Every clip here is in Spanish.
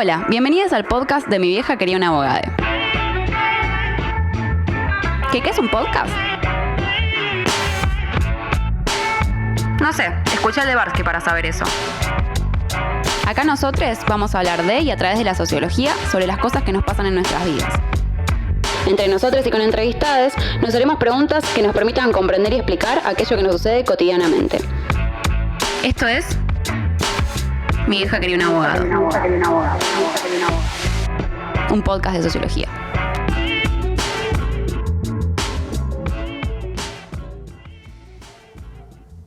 Hola, bienvenidos al podcast de Mi vieja quería una abogada. ¿Qué es un podcast? No sé, escuché el de Barsky para saber eso. Acá nosotros vamos a hablar de y a través de la sociología sobre las cosas que nos pasan en nuestras vidas. Entre nosotros y con entrevistados nos haremos preguntas que nos permitan comprender y explicar aquello que nos sucede cotidianamente. Esto es Mi vieja quería un abogado. Un podcast de sociología.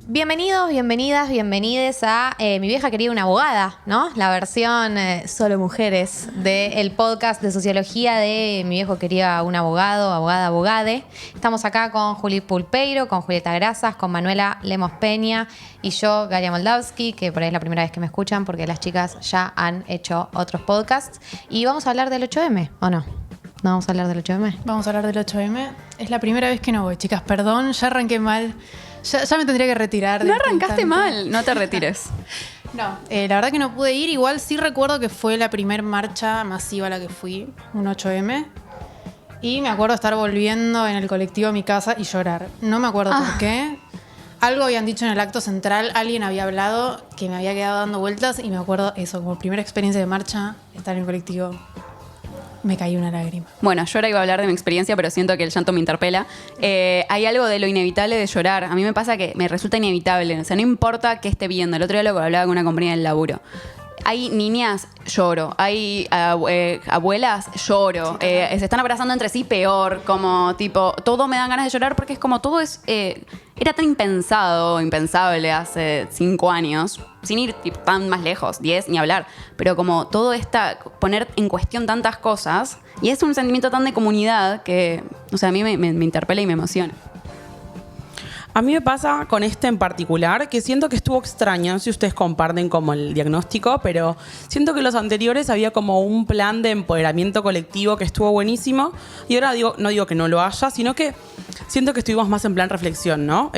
Bienvenidos, bienvenidas, bienvenides a Mi vieja quería una abogada, ¿no? La versión solo mujeres del podcast de sociología de Mi viejo quería un abogado, abogada, abogade. Estamos acá con Juli Pulpeiro, con Julieta Grasas, con Manuela Lemos Peña y yo, Galia Moldavsky, que por ahí es la primera vez que me escuchan porque las chicas ya han hecho otros podcasts. Y vamos a hablar del 8M, ¿o no? ¿No vamos a hablar del 8M? Vamos a hablar del 8M. Es la primera vez que no voy, chicas. Perdón, ya arranqué mal. Ya me tendría que retirar. No arrancaste mal, no te retires. No, la verdad que no pude ir. Igual sí recuerdo que fue la primera marcha masiva a la que fui, un 8M. Y me acuerdo estar volviendo en el colectivo a mi casa y llorar. No me acuerdo por qué. Algo habían dicho en el acto central, alguien había hablado que me había quedado dando vueltas y me acuerdo eso, como primera experiencia de marcha, estar en el colectivo. Me cayó una lágrima. Bueno, yo ahora iba a hablar de mi experiencia, pero siento que el llanto me interpela. Hay algo de lo inevitable de llorar. A mí me pasa que me resulta inevitable. O sea, no importa qué esté viendo. El otro día lo hablaba con una compañera del laburo. Hay niñas, lloro. Hay abuelas, lloro. Se están abrazando entre sí, peor. Como tipo, todo me dan ganas de llorar porque es como todo es... era tan impensable hace 5 años, sin ir tan más lejos, 10 ni hablar, pero como todo poner en cuestión tantas cosas, y es un sentimiento tan de comunidad que, o sea, a mí me interpela y me emociona. A mí me pasa con este en particular, que siento que estuvo extraño, no sé si ustedes comparten como el diagnóstico, pero siento que los anteriores había como un plan de empoderamiento colectivo que estuvo buenísimo, y ahora no digo que no lo haya, sino que siento que estuvimos más en plan reflexión, ¿no?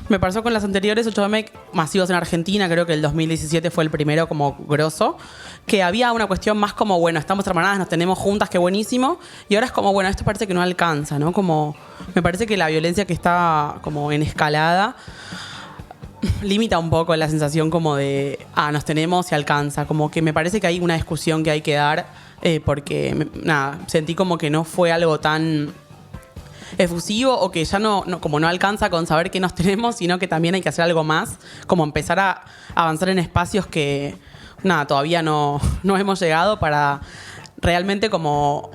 Me pasó con las anteriores 8M masivos en Argentina, creo que el 2017 fue el primero como grosso, que había una cuestión más como, bueno, estamos hermanadas, nos tenemos juntas, qué buenísimo, y ahora es como, bueno, esto parece que no alcanza, ¿no? Como, me parece que la violencia que está como en escalada limita un poco la sensación como de, nos tenemos y alcanza, como que me parece que hay una discusión que hay que dar, porque, sentí como que no fue algo tan efusivo o que ya como no alcanza con saber que nos tenemos, sino que también hay que hacer algo más, como empezar a avanzar en espacios que todavía no hemos llegado para realmente como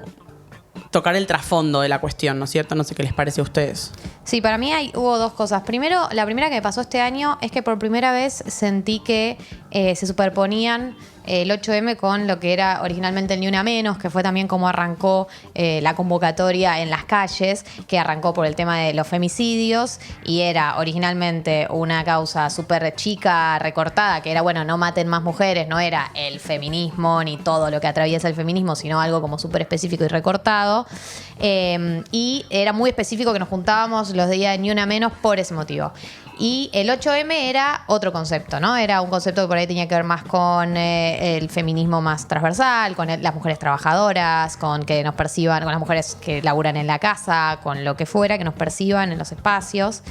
tocar el trasfondo de la cuestión, ¿no es cierto? No sé qué les parece a ustedes. Sí, para mí hubo dos cosas. Primero, la primera que me pasó este año es que por primera vez sentí que se superponían el 8M con lo que era originalmente el Ni Una Menos, que fue también como arrancó la convocatoria en las calles, que arrancó por el tema de los femicidios y era originalmente una causa súper chica, recortada, que era, bueno, no maten más mujeres, no era el feminismo ni todo lo que atraviesa el feminismo, sino algo como súper específico y recortado. Y era muy específico que nos juntábamos los días de Ni Una Menos por ese motivo. Y el 8M era otro concepto, ¿no? Era un concepto que por ahí tenía que ver más con el feminismo más transversal, con las mujeres trabajadoras, con que nos perciban, con las mujeres que laburan en la casa, con lo que fuera, que nos perciban en los espacios.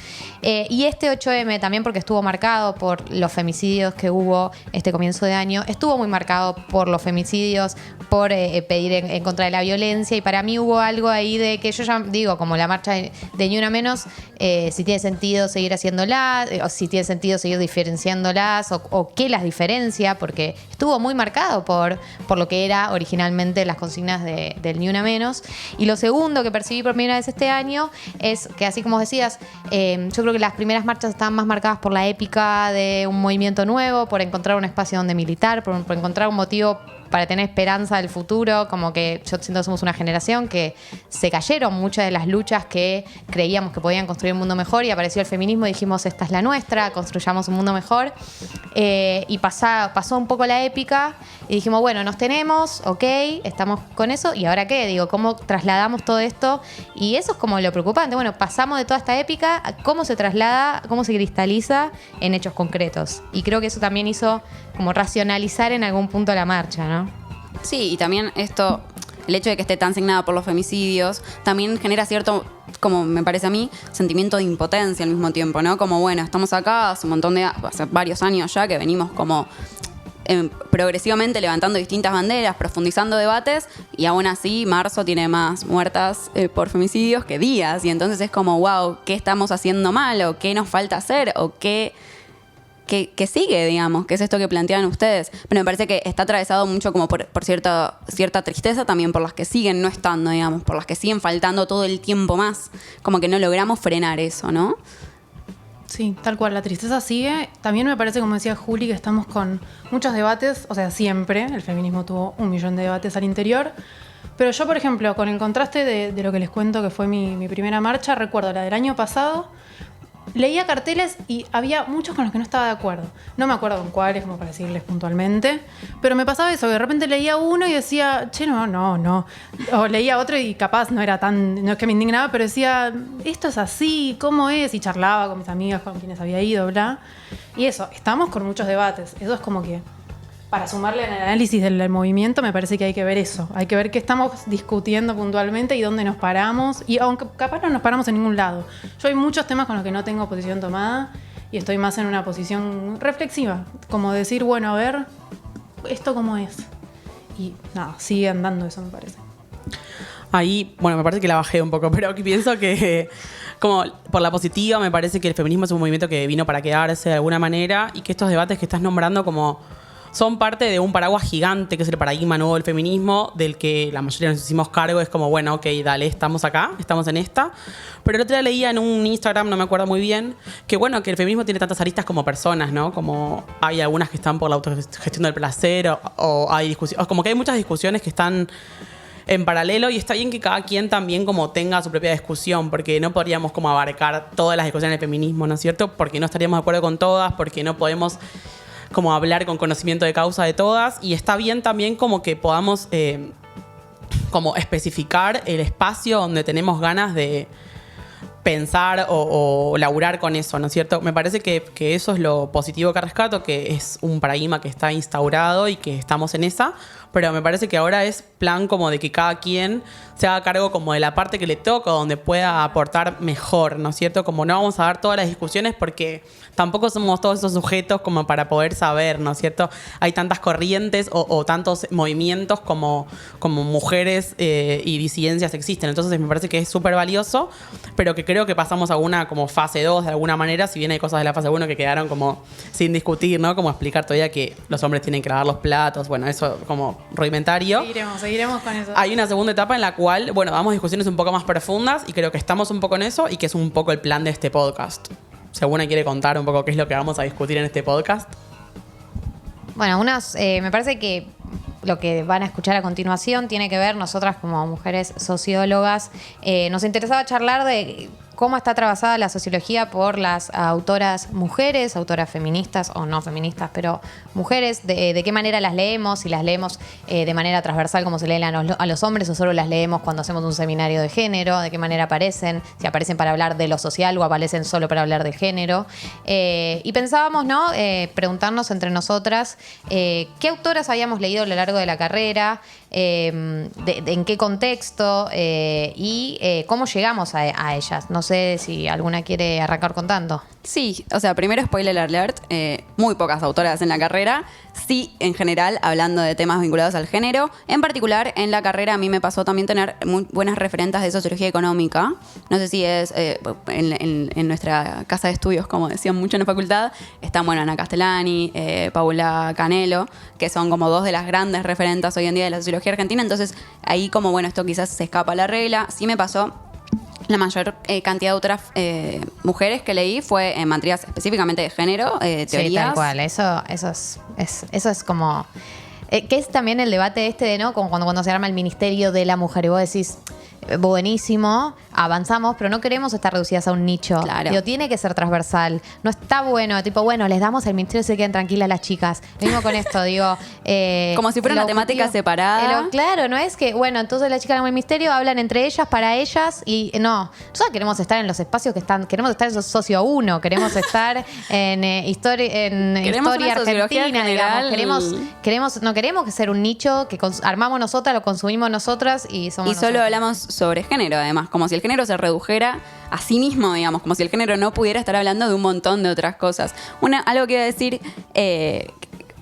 Y este 8M también, porque estuvo marcado por los femicidios que hubo este comienzo de año, estuvo muy marcado por los femicidios, por pedir en contra de la violencia, y para mí hubo algo ahí de que yo ya digo, como la marcha de Ni Una Menos, si tiene sentido seguir haciéndola, o si tiene sentido seguir diferenciándolas, o qué las diferencia, porque estuvo muy marcado por lo que era originalmente las consignas del Ni Una Menos. Y lo segundo que percibí por primera vez este año es que, así como decías, yo creo que las primeras marchas estaban más marcadas por la épica de un movimiento nuevo, por encontrar un espacio donde militar, por encontrar un motivo para tener esperanza del futuro, como que yo siento que somos una generación que se cayeron muchas de las luchas que creíamos que podían construir un mundo mejor, y apareció el feminismo y dijimos, esta es la nuestra, construyamos un mundo mejor. Y pasó un poco la épica y dijimos, bueno, nos tenemos, ok, estamos con eso, ¿y ahora qué? Digo, ¿cómo trasladamos todo esto? Y eso es como lo preocupante. Bueno, pasamos de toda esta épica a cómo se traslada, cómo se cristaliza en hechos concretos. Y creo que eso también hizo como racionalizar en algún punto la marcha, ¿no? Sí, y también esto, el hecho de que esté tan signada por los femicidios, también genera cierto, como me parece a mí, sentimiento de impotencia al mismo tiempo, ¿no? Como, bueno, estamos acá hace hace varios años ya que venimos como progresivamente levantando distintas banderas, profundizando debates, y aún así marzo tiene más muertas por femicidios que días, y entonces es como, wow, ¿qué estamos haciendo mal? ¿O qué nos falta hacer? ¿O qué sigue, digamos? ¿Qué es esto que plantean ustedes? Pero me parece que está atravesado mucho como por cierta tristeza también por las que siguen no estando, digamos, por las que siguen faltando todo el tiempo más, como que no logramos frenar eso, ¿no? Sí, tal cual, la tristeza sigue. También me parece, como decía Juli, que estamos con muchos debates, o sea, siempre, el feminismo tuvo 1 millón de debates al interior, pero yo, por ejemplo, con el contraste de lo que les cuento que fue mi primera marcha, recuerdo la del año pasado, leía carteles y había muchos con los que no estaba de acuerdo. No me acuerdo con cuáles, como para decirles puntualmente, pero me pasaba eso, que de repente leía uno y decía, che, no. O leía otro y capaz no es que me indignaba, pero decía, esto es así, ¿cómo es? Y charlaba con mis amigas, con quienes había ido, bla. Y eso, estamos con muchos debates. Eso es como que, para sumarle al análisis del movimiento, me parece que hay que ver eso. Hay que ver qué estamos discutiendo puntualmente y dónde nos paramos. Y aunque capaz no nos paramos en ningún lado. Yo hay muchos temas con los que no tengo posición tomada y estoy más en una posición reflexiva. Como decir, bueno, a ver, ¿esto cómo es? Y nada, sigue andando eso, me parece. Ahí, bueno, me parece que la bajé un poco, pero que pienso que, como por la positiva, me parece que el feminismo es un movimiento que vino para quedarse de alguna manera y que estos debates que estás nombrando como son parte de un paraguas gigante que es el paradigma nuevo del feminismo, del que la mayoría nos hicimos cargo. Es como, bueno, ok, dale, estamos acá, estamos en esta. Pero el otro día leía en un Instagram, no me acuerdo muy bien, que bueno, que el feminismo tiene tantas aristas como personas, ¿no? Como hay algunas que están por la autogestión del placer o hay discusiones, como que hay muchas discusiones que están en paralelo y está bien que cada quien también como tenga su propia discusión, porque no podríamos como abarcar todas las discusiones del feminismo, ¿no es cierto? Porque no estaríamos de acuerdo con todas, porque no podemos como hablar con conocimiento de causa de todas, y está bien también como que podamos como especificar el espacio donde tenemos ganas de pensar o laburar con eso, ¿no es cierto? Me parece que eso es lo positivo que rescato, que es un paradigma que está instaurado y que estamos en esa, pero me parece que ahora es plan como de que cada quien se haga cargo como de la parte que le toca, donde pueda aportar mejor, ¿no es cierto? Como no vamos a dar todas las discusiones porque tampoco somos todos esos sujetos como para poder saber, ¿no es cierto? Hay tantas corrientes o tantos movimientos como mujeres y disidencias existen. Entonces me parece que es súper valioso, pero que creo que pasamos a una como fase 2 de alguna manera, si bien hay cosas de la fase 1 que quedaron como sin discutir, ¿no? Como explicar todavía que los hombres tienen que lavar los platos, bueno, eso como rudimentario. Seguiremos con eso. Hay una segunda etapa en la cual, bueno, damos discusiones un poco más profundas y creo que estamos un poco en eso y que es un poco el plan de este podcast. Si alguna quiere contar un poco qué es lo que vamos a discutir en este podcast. Bueno, me parece que lo que van a escuchar a continuación tiene que ver, nosotras como mujeres sociólogas, nos interesaba charlar de cómo está atravesada la sociología por las autoras mujeres, autoras feministas o no feministas, pero mujeres, de qué manera las leemos, si las leemos de manera transversal como se leen a los hombres o solo las leemos cuando hacemos un seminario de género, de qué manera aparecen, si aparecen para hablar de lo social o aparecen solo para hablar de género. Y pensábamos, ¿no? Preguntarnos entre nosotras qué autoras habíamos leído a lo largo de la carrera, en qué contexto y cómo llegamos a ellas. No sé si alguna quiere arrancar contando. Sí, o sea, primero spoiler alert, muy pocas autoras en la carrera, sí en general hablando de temas vinculados al género. En particular en la carrera a mí me pasó también tener muy buenas referentes de sociología económica. No sé si es en nuestra casa de estudios, como decían mucho en la facultad, están bueno Ana Castellani, Paula Canelo, que son como dos de las grandes referentes hoy en día de la sociología argentina. Entonces ahí como bueno, esto quizás se escapa a la regla. Sí me pasó. La mayor cantidad de otras mujeres que leí fue en materias específicamente de género, teorías. Sí, tal cual. Eso es como... que es también el debate de, ¿no? Como cuando se arma el Ministerio de la Mujer y vos decís... buenísimo, avanzamos, pero no queremos estar reducidas a un nicho. Claro. Digo, tiene que ser transversal. No está bueno, tipo, bueno, les damos el ministerio y se quedan tranquilas las chicas. Lo mismo con esto, digo. Como si fuera el una temática objetivo- separada. Claro, no es que, bueno, entonces las chicas del ministerio hablan entre ellas, para ellas, y no. Nosotros queremos estar en los espacios que están, queremos estar en Socio 1, queremos estar en Queremos historia una sociología argentina, general. digamos. No queremos que ser un nicho que armamos nosotras, lo consumimos nosotras y somos Y solo nosotras. hablamos sobre género, además, como si el género se redujera a sí mismo, digamos, como si el género no pudiera estar hablando de un montón de otras cosas. Algo que iba a decir,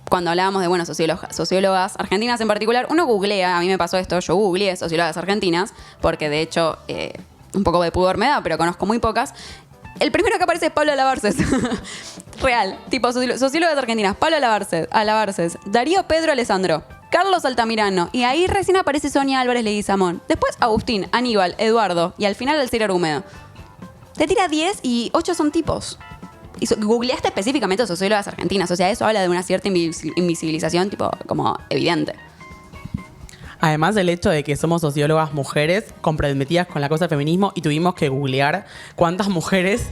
cuando hablábamos de, bueno, sociólogas argentinas en particular, uno googlea, a mí me pasó esto, yo googleé sociólogas argentinas, porque de hecho, un poco de pudor me da, pero conozco muy pocas. El primero que aparece es Pablo Alabarces. Real. Tipo, sociólogas argentinas. Pablo Alabarces. Darío Pedro Alessandro. Carlos Altamirano. Y ahí recién aparece Sonia Álvarez Leguizamón. Después Agustín, Aníbal, Eduardo. Y al final Alcira Argumedo. Te tira 10 y 8 son tipos. Y googleaste específicamente sociólogas argentinas. O sea, eso habla de una cierta invisibilización, tipo, como evidente. Además del hecho de que somos sociólogas mujeres comprometidas con la cosa del feminismo y tuvimos que googlear cuántas mujeres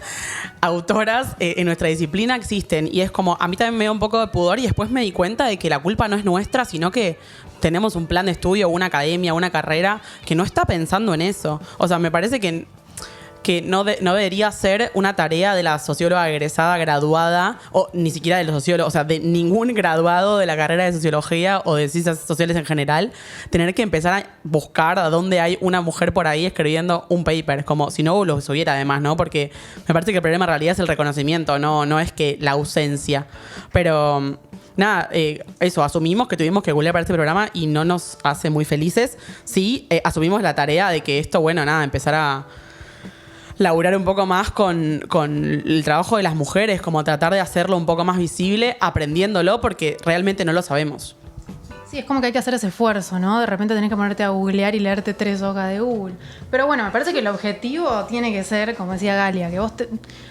autoras en nuestra disciplina existen. Y es como, a mí también me dio un poco de pudor y después me di cuenta de que la culpa no es nuestra, sino que tenemos un plan de estudio, una academia, una carrera que no está pensando en eso. O sea, me parece que no debería ser una tarea de la socióloga egresada, graduada, o ni siquiera de los sociólogos, o sea, de ningún graduado de la carrera de sociología o de ciencias sociales en general, tener que empezar a buscar a dónde hay una mujer por ahí escribiendo un paper, como si no lo subiera además, ¿no? Porque me parece que el problema en realidad es el reconocimiento, no es que la ausencia. Pero nada, eso, asumimos que tuvimos que googlear para este programa y no nos hace muy felices. Sí, asumimos la tarea de que esto, bueno, nada, empezar a laburar un poco más con el trabajo de las mujeres, como tratar de hacerlo un poco más visible, aprendiéndolo, porque realmente no lo sabemos. Sí, es como que hay que hacer ese esfuerzo, ¿no? De repente tenés que ponerte a googlear y leerte 3 hojas de Google. Pero bueno, me parece que el objetivo tiene que ser, como decía Galia, que vos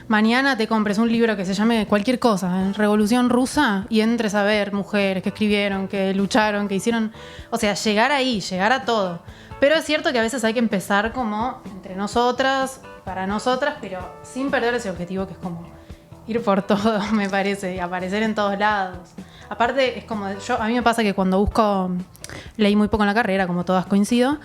mañana te compres un libro que se llame cualquier cosa, Revolución Rusa, y entres a ver mujeres que escribieron, que lucharon, que hicieron... O sea, llegar ahí, llegar a todo. Pero es cierto que a veces hay que empezar como entre nosotras, para nosotras, pero sin perder ese objetivo que es como ir por todo, me parece, y aparecer en todos lados. Aparte, es como, a mí me pasa que cuando busco, leí muy poco en la carrera, como todas coincido,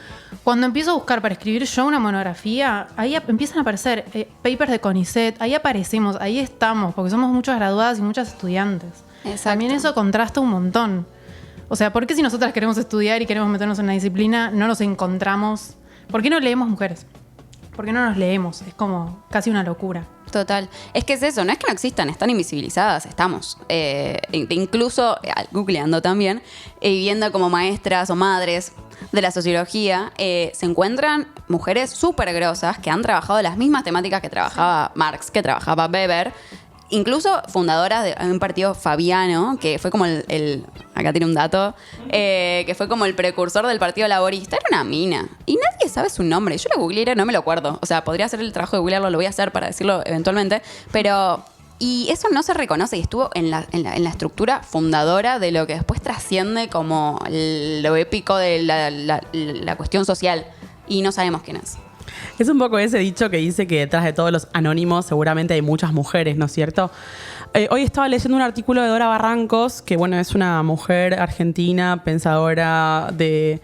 cuando empiezo a buscar para escribir yo una monografía, ahí empiezan a aparecer papers de CONICET, ahí aparecemos, ahí estamos, porque somos muchas graduadas y muchas estudiantes. Exacto. También eso contrasta un montón. O sea, ¿por qué si nosotras queremos estudiar y queremos meternos en una disciplina, no nos encontramos? ¿Por qué no leemos mujeres? ¿Por qué no nos leemos? Es como casi una locura. Total. Es que es eso, no es que no existan, están invisibilizadas, estamos. Incluso, googleando también, y viendo como maestras o madres de la sociología, se encuentran mujeres súper grosas que han trabajado las mismas temáticas que trabajaba Marx, que trabajaba Weber, incluso fundadoras de un partido fabiano, que fue como acá tiene un dato, que fue como el precursor del Partido Laborista. Era una mina. Y nadie sabe su nombre. Yo lo googleé, no me lo acuerdo. O sea, podría hacer el trabajo de googlearlo, lo voy a hacer para decirlo eventualmente. Pero... Y eso no se reconoce y estuvo en la estructura fundadora de lo que después trasciende como lo épico de la cuestión social. Y no sabemos quién es. Es un poco ese dicho que dice que detrás de todos los anónimos seguramente hay muchas mujeres, ¿no es cierto? Hoy estaba leyendo un artículo de Dora Barrancos, que bueno, es una mujer argentina, pensadora de...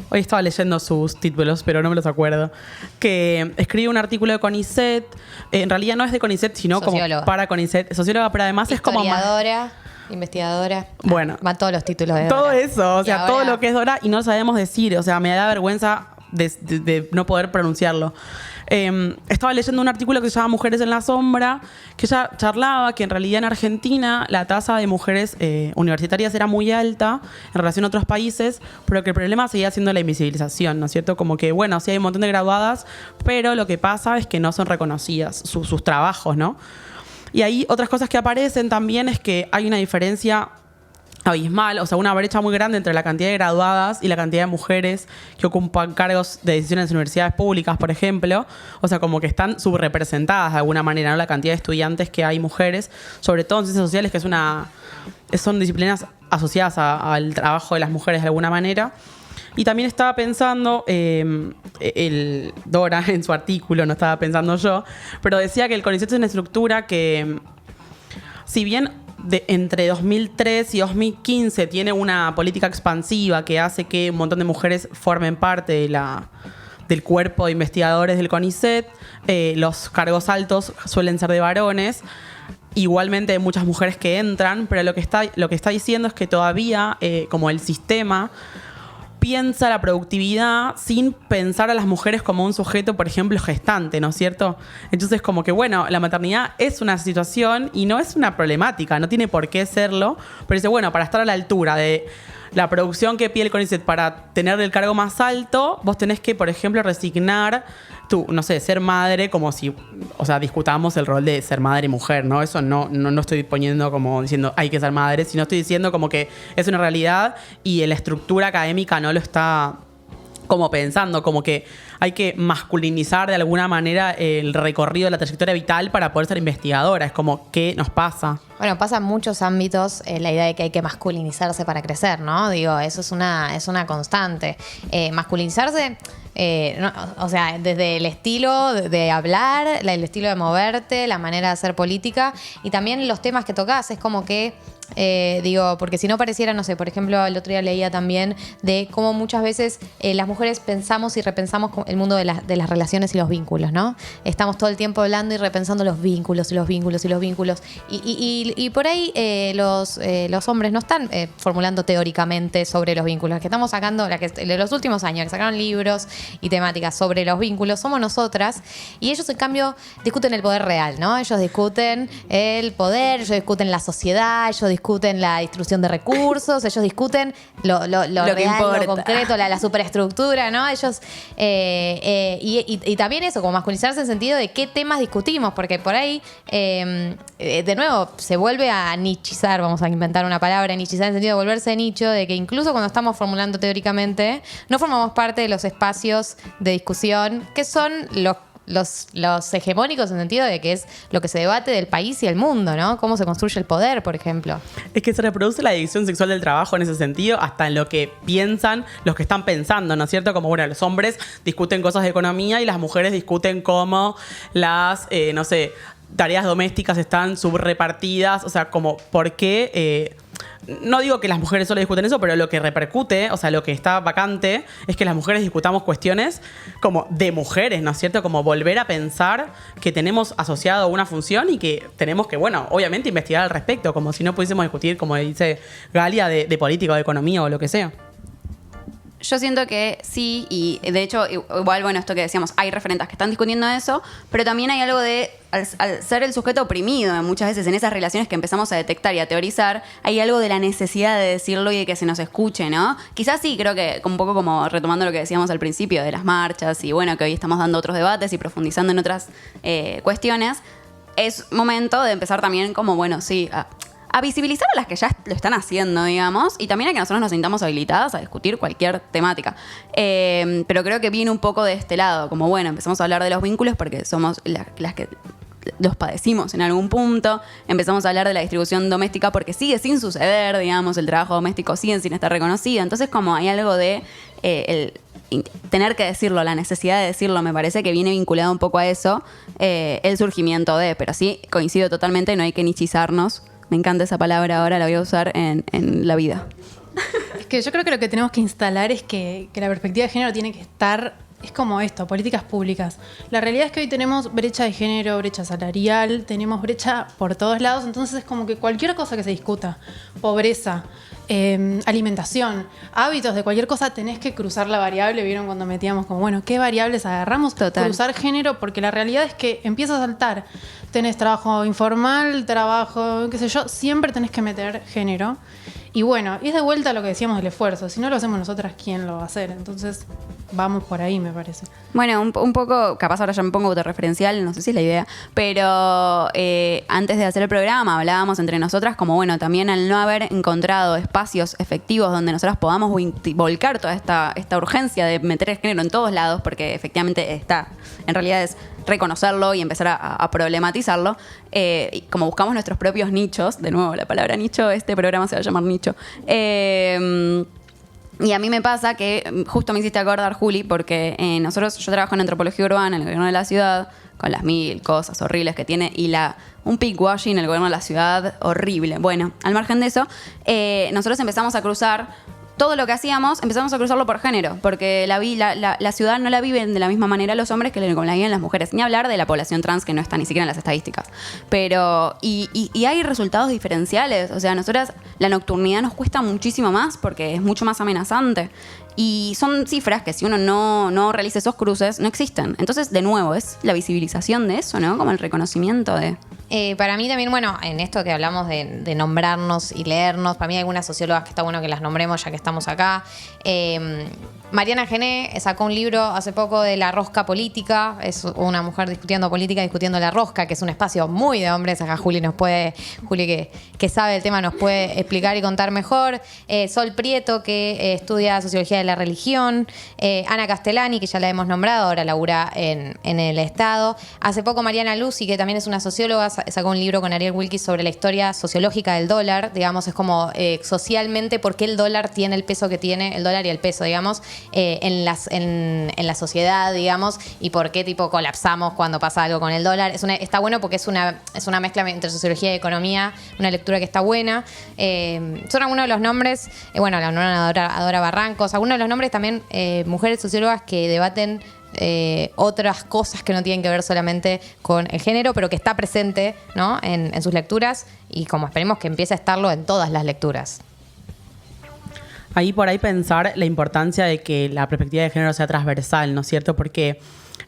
Hoy estaba leyendo sus títulos, pero no me los acuerdo. Que escribe un artículo de CONICET. En realidad no es de CONICET, sino Socióloga. como para CONICET. Socióloga, pero además es como... Historiadora, investigadora. Bueno. Van todos los títulos de Todo Dora. eso, o Y sea, ahora- todo lo que es Dora y no sabemos decir. O sea, me da vergüenza de no poder pronunciarlo. Estaba leyendo un artículo que se llama Mujeres en la Sombra, que ella charlaba que en realidad en Argentina la tasa de mujeres universitarias era muy alta en relación a otros países, pero que el problema seguía siendo la invisibilización, ¿no es cierto? Como que, bueno, sí hay un montón de graduadas, pero lo que pasa es que no son reconocidas sus trabajos, ¿no? Y ahí otras cosas que aparecen también es que hay una diferencia abismal, o sea, una brecha muy grande entre la cantidad de graduadas y la cantidad de mujeres que ocupan cargos de decisión en las universidades públicas, por ejemplo. O sea, como que están subrepresentadas de alguna manera, ¿no? La cantidad de estudiantes que hay mujeres, sobre todo en ciencias sociales, que son disciplinas asociadas al trabajo de las mujeres de alguna manera. Y también estaba pensando, Dora en su artículo, no estaba pensando yo, pero decía que el CONICET es una estructura que, si bien entre 2003 y 2015 tiene una política expansiva que hace que un montón de mujeres formen parte del cuerpo de investigadores del CONICET, los cargos altos suelen ser de varones. Igualmente hay muchas mujeres que entran, pero lo que está diciendo es que todavía, como el sistema piensa la productividad sin pensar a las mujeres como un sujeto, por ejemplo, gestante, ¿no es cierto? Entonces, como que, bueno, la maternidad es una situación y no es una problemática, no tiene por qué serlo, pero dice, bueno, para estar a la altura de la producción que pide el CONICET para tener el cargo más alto, vos tenés que, por ejemplo, resignar ser madre, como si, o sea, discutamos el rol de ser madre y mujer, ¿no? Eso no estoy poniendo como diciendo hay que ser madre, sino estoy diciendo como que es una realidad y la estructura académica no lo está como pensando, como que hay que masculinizar de alguna manera el recorrido de la trayectoria vital para poder ser investigadora. Es como, ¿qué nos pasa? Bueno, pasa en muchos ámbitos la idea de que hay que masculinizarse para crecer, ¿no? Digo, eso es una constante. Masculinizarse, o sea, desde el estilo de hablar, el estilo de moverte, la manera de hacer política y también los temas que tocas. Es como que porque si no pareciera, no sé, por ejemplo, el otro día leía también de cómo muchas veces las mujeres pensamos y repensamos el mundo de las relaciones y los vínculos, ¿no? Estamos todo el tiempo hablando y repensando los vínculos y los vínculos y los vínculos. Y por ahí los hombres no están formulando teóricamente sobre los vínculos. Que estamos sacando, de los últimos años, que sacaron libros y temáticas sobre los vínculos, somos nosotras. Y ellos, en cambio, discuten el poder real, ¿no? Ellos discuten el poder, ellos discuten la sociedad, ellos discuten la distribución de recursos, ellos discuten lo real, lo concreto, la superestructura, ¿no? Ellos y también eso, como masculinizarse en el sentido de qué temas discutimos, porque por ahí de nuevo se vuelve a nichizar, vamos a inventar una palabra, nichizar en el sentido de volverse nicho, de que incluso cuando estamos formulando teóricamente no formamos parte de los espacios de discusión que son los hegemónicos en el sentido de que es lo que se debate del país y el mundo, ¿no? Cómo se construye el poder, por ejemplo. Es que se reproduce la división sexual del trabajo en ese sentido, hasta en lo que piensan los que están pensando, ¿no es cierto? Como, bueno, los hombres discuten cosas de economía y las mujeres discuten cómo las, tareas domésticas están subrepartidas, o sea, como, ¿por qué? No digo que las mujeres solo discuten eso, pero lo que repercute, o sea, lo que está vacante, es que las mujeres discutamos cuestiones como de mujeres, ¿no es cierto? Como volver a pensar que tenemos asociado una función y que tenemos que, bueno, obviamente investigar al respecto, como si no pudiésemos discutir, como dice Galia, de política o de economía o lo que sea. Yo siento que sí, y de hecho, igual, bueno, esto que decíamos, hay referentes que están discutiendo eso, pero también hay algo de, al ser el sujeto oprimido, muchas veces en esas relaciones que empezamos a detectar y a teorizar, hay algo de la necesidad de decirlo y de que se nos escuche, ¿no? Quizás sí, creo que un poco como retomando lo que decíamos al principio de las marchas y bueno, que hoy estamos dando otros debates y profundizando en otras cuestiones, es momento de empezar también como, bueno, sí, a visibilizar a las que ya lo están haciendo, digamos, y también a que nosotros nos sintamos habilitadas a discutir cualquier temática. Pero creo que viene un poco de este lado, como bueno, empezamos a hablar de los vínculos porque somos las que los padecimos en algún punto, empezamos a hablar de la distribución doméstica porque sigue sin suceder, digamos, el trabajo doméstico sigue sin estar reconocido, entonces como hay algo de tener que decirlo, la necesidad de decirlo, me parece que viene vinculado un poco a eso, el surgimiento de, pero sí, coincido totalmente, no hay que nichizarnos. Me encanta esa palabra, ahora la voy a usar en la vida. Es que yo creo que lo que tenemos que instalar es que la perspectiva de género tiene que estar, es como esto, políticas públicas. La realidad es que hoy tenemos brecha de género, brecha salarial, tenemos brecha por todos lados, entonces es como que cualquier cosa que se discuta, pobreza, alimentación, hábitos de cualquier cosa, tenés que cruzar la variable. ¿Vieron cuando metíamos como, bueno, qué variables agarramos? Total. Cruzar género, porque la realidad es que empieza a saltar. Tenés trabajo informal, trabajo, qué sé yo, siempre tenés que meter género. Y bueno, es de vuelta a lo que decíamos del esfuerzo. Si no lo hacemos nosotras, ¿quién lo va a hacer? Entonces, vamos por ahí, me parece. Bueno, un poco, capaz ahora ya me pongo autorreferencial, no sé si es la idea, pero antes de hacer el programa hablábamos entre nosotras como, bueno, también al no haber encontrado espacio espacios efectivos donde nosotras podamos volcar toda esta urgencia de meter el género en todos lados, porque efectivamente está, en realidad es reconocerlo y empezar a problematizarlo, y como buscamos nuestros propios nichos, de nuevo la palabra nicho, este programa se va a llamar nicho, y a mí me pasa que, justo me hiciste acordar, Juli, porque yo trabajo en antropología urbana, en el gobierno de la ciudad, con las 1000 cosas horribles que tiene, y un pinkwashing en el gobierno de la ciudad horrible. Bueno, al margen de eso, nosotros empezamos a cruzar todo lo que hacíamos, empezamos a cruzarlo por género, porque la ciudad no la viven de la misma manera los hombres que como la viven las mujeres, ni hablar de la población trans que no está ni siquiera en las estadísticas. Pero, y hay resultados diferenciales, o sea, a nosotras la nocturnidad nos cuesta muchísimo más porque es mucho más amenazante. Y son cifras que si uno no realiza esos cruces, no existen. Entonces, de nuevo, es la visibilización de eso, ¿no? Como el reconocimiento de... Para mí también, bueno, en esto que hablamos de nombrarnos y leernos, para mí hay algunas sociólogas que está bueno que las nombremos ya que estamos acá. Mariana Gené sacó un libro hace poco de la rosca política. Es una mujer discutiendo política, discutiendo la rosca, que es un espacio muy de hombres. Acá Juli que sabe el tema, nos puede explicar y contar mejor. Sol Prieto, que estudia sociología de la religión. Ana Castellani, que ya la hemos nombrado, ahora labura en el Estado. Hace poco Mariana Lucy, que también es una socióloga, sacó un libro con Ariel Wilkis sobre la historia sociológica del dólar. Digamos, es como socialmente por qué el dólar tiene el peso que tiene, el dólar y el peso, digamos, en la sociedad, digamos, y por qué tipo colapsamos cuando pasa algo con el dólar. Está bueno porque es una mezcla entre sociología y economía, una lectura que está buena. Son algunos de los nombres, bueno, la honora Adora Barrancos, algunos de los nombres también, mujeres sociólogas que debaten otras cosas que no tienen que ver solamente con el género, pero que está presente, ¿no? en sus lecturas, y como esperemos que empiece a estarlo en todas las lecturas. Ahí por ahí pensar la importancia de que la perspectiva de género sea transversal, ¿no es cierto? Porque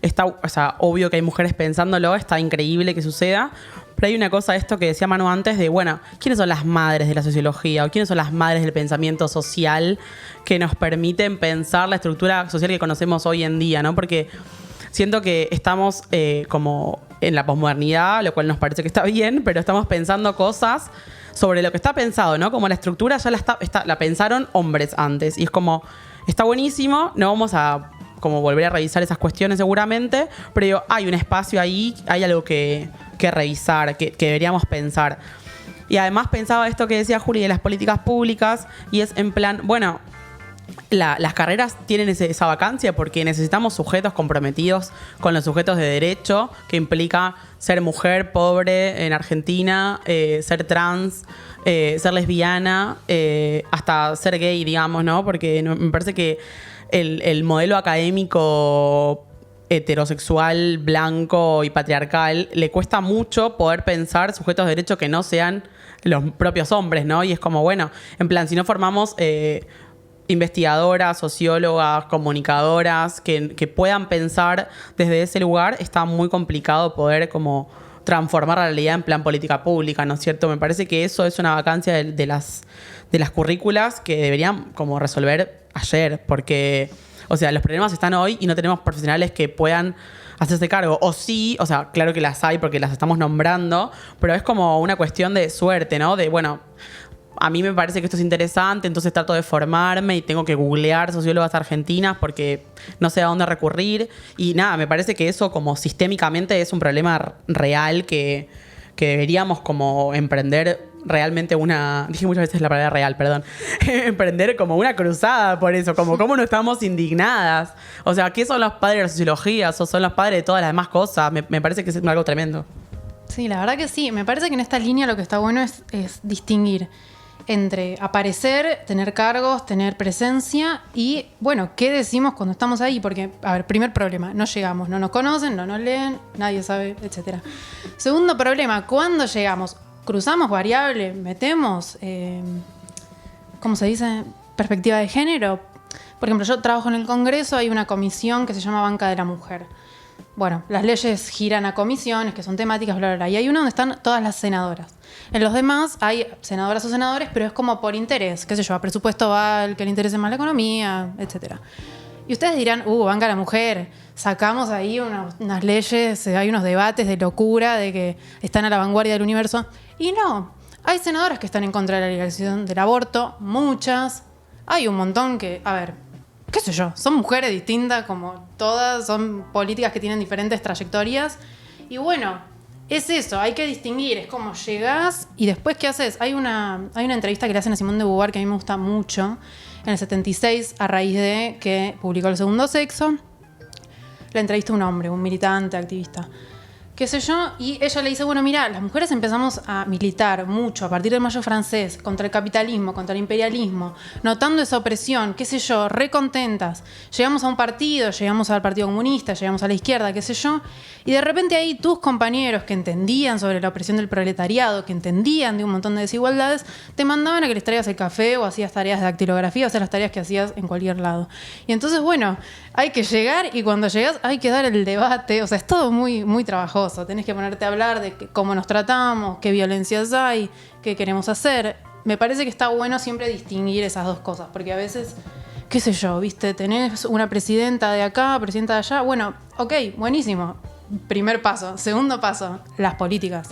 está, o sea, obvio que hay mujeres pensándolo, está increíble que suceda, pero hay una cosa, esto que decía Manu antes, de, bueno, ¿quiénes son las madres de la sociología o quiénes son las madres del pensamiento social que nos permiten pensar la estructura social que conocemos hoy en día, ¿no? Porque siento que estamos como en la posmodernidad, lo cual nos parece que está bien, pero estamos pensando cosas sobre lo que está pensado, ¿no? Como la estructura ya la pensaron hombres antes. Y es como, está buenísimo, no vamos a como volver a revisar esas cuestiones seguramente, pero digo, hay un espacio ahí, hay algo que revisar, que deberíamos pensar. Y además pensaba esto que decía Juli de las políticas públicas, y es en plan, bueno, las carreras tienen esa vacancia porque necesitamos sujetos comprometidos con los sujetos de derecho, que implica ser mujer, pobre en Argentina, ser trans, ser lesbiana, hasta ser gay, digamos, ¿no? Porque me parece que el modelo académico heterosexual, blanco y patriarcal le cuesta mucho poder pensar sujetos de derecho que no sean los propios hombres, ¿no? Y es como, bueno, en plan, si no formamos investigadoras, sociólogas, comunicadoras que puedan pensar desde ese lugar, está muy complicado poder como transformar la realidad en plan política pública, ¿no es cierto? Me parece que eso es una vacancia de las currículas que deberían como resolver ayer, porque, o sea, los problemas están hoy y no tenemos profesionales que puedan hacerse cargo. O sí, o sea, claro que las hay porque las estamos nombrando, pero es como una cuestión de suerte, ¿no? De, bueno, a mí me parece que esto es interesante, entonces trato de formarme y tengo que googlear sociólogas argentinas porque no sé a dónde recurrir. Y nada, me parece que eso como sistémicamente es un problema real que deberíamos como emprender realmente dije muchas veces la palabra real, perdón, emprender como una cruzada por eso, como cómo no estamos indignadas. O sea, ¿qué son los padres de la sociología? ¿O son los padres de todas las demás cosas? Me parece que es algo tremendo. Sí, la verdad que sí. Me parece que en esta línea lo que está bueno es distinguir entre aparecer, tener cargos, tener presencia y, bueno, ¿qué decimos cuando estamos ahí? Porque, a ver, primer problema, no llegamos, no nos conocen, no nos leen, nadie sabe, etc. Segundo problema, ¿cuándo llegamos? Cruzamos variable, metemos, ¿cómo se dice? Perspectiva de género. Por ejemplo, yo trabajo en el Congreso, hay una comisión que se llama Banca de la Mujer. Bueno, las leyes giran a comisiones que son temáticas, bla, bla, bla. Y hay una donde están todas las senadoras. En los demás hay senadoras o senadores, pero es como por interés. Qué sé yo, a presupuesto va el que le interese más la economía, etc. Y ustedes dirán, Banca de la Mujer, sacamos ahí unas leyes, hay unos debates de locura, de que están a la vanguardia del universo. Y no, Hay senadoras que están en contra de la legalización del aborto, muchas. Hay un montón que, a ver, qué sé yo, son mujeres distintas como todas, son políticas que tienen diferentes trayectorias. Y bueno, es eso, hay que distinguir, es como llegás y después ¿qué haces? Hay una entrevista que le hacen a Simone de Beauvoir que a mí me gusta mucho, en el 76, a raíz de que publicó El Segundo Sexo. La entrevista a un hombre, un militante, activista, qué sé yo, y ella le dice, bueno, mira, las mujeres empezamos a militar mucho a partir del Mayo francés contra el capitalismo, contra el imperialismo, notando esa opresión, qué sé yo, re contentas. Llegamos a un partido, llegamos al Partido Comunista, llegamos a la izquierda, qué sé yo, y de repente ahí tus compañeros que entendían sobre la opresión del proletariado, que entendían de un montón de desigualdades, te mandaban a que les traigas el café o hacías tareas de dactilografía, o sea, las tareas que hacías en cualquier lado. Y entonces, bueno, hay que llegar y cuando llegas hay que dar el debate, o sea, es todo muy, muy trabajoso. Tenés que ponerte a hablar de cómo nos tratamos, qué violencias hay, qué queremos hacer. Me parece que está bueno siempre distinguir esas dos cosas, porque a veces, qué sé yo, viste, tenés una presidenta de acá, presidenta de allá. Bueno, ok, buenísimo. Primer paso. Segundo paso, las políticas.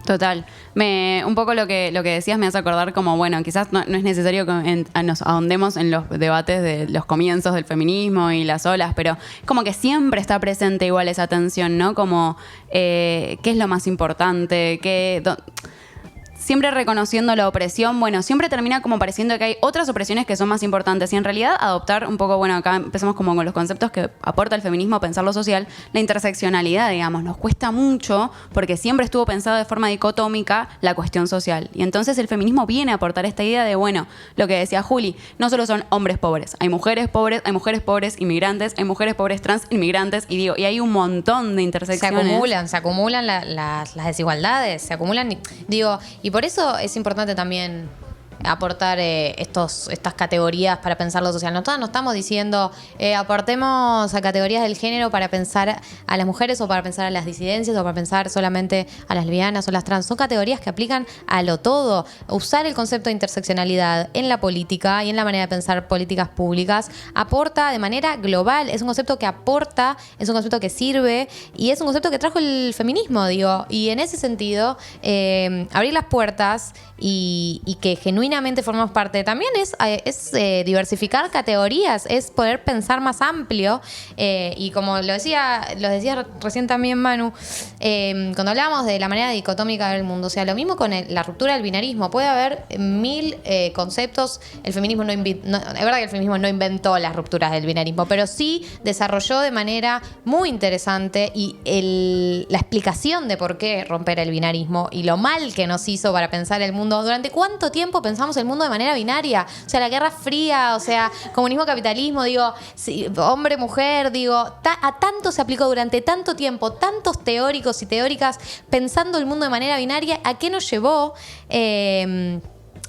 Total. Un poco lo que decías me hace acordar como, bueno, quizás no es necesario que nos ahondemos en los debates de los comienzos del feminismo y las olas, pero como que siempre está presente igual esa tensión, ¿no? Como, ¿qué es lo más importante? Siempre reconociendo la opresión, bueno, siempre termina como pareciendo que hay otras opresiones que son más importantes y en realidad adoptar un poco, bueno, acá empezamos como con los conceptos que aporta el feminismo, pensar lo social, la interseccionalidad, digamos, nos cuesta mucho porque siempre estuvo pensado de forma dicotómica la cuestión social y entonces el feminismo viene a aportar esta idea de, bueno, lo que decía Juli, no solo son hombres pobres, hay mujeres pobres inmigrantes, hay mujeres pobres trans inmigrantes y hay un montón de intersecciones. Se acumulan las desigualdades, se acumulan, y por eso es importante también aportar estas categorías para pensar lo social. Nosotros no estamos diciendo aportemos a categorías del género para pensar a las mujeres o para pensar a las disidencias o para pensar solamente a las lesbianas o las trans. Son categorías que aplican a lo todo. Usar el concepto de interseccionalidad en la política y en la manera de pensar políticas públicas aporta de manera global. Es un concepto que aporta, es un concepto que sirve y es un concepto que trajo el feminismo, y en ese sentido abrir las puertas y que genuinamente formamos parte también es diversificar categorías, es poder pensar más amplio y como lo decía recién también Manu, cuando hablábamos de la manera dicotómica del mundo, o sea, lo mismo con la ruptura del binarismo, puede haber 1000 conceptos, el feminismo es verdad que el feminismo no inventó las rupturas del binarismo, pero sí desarrolló de manera muy interesante y la explicación de por qué romper el binarismo y lo mal que nos hizo para pensar el mundo. ¿Durante cuánto tiempo pensamos el mundo de manera binaria? O sea, la Guerra Fría, o sea, comunismo, capitalismo, sí, hombre, mujer, a tanto se aplicó durante tanto tiempo, tantos teóricos y teóricas pensando el mundo de manera binaria, ¿a qué nos llevó?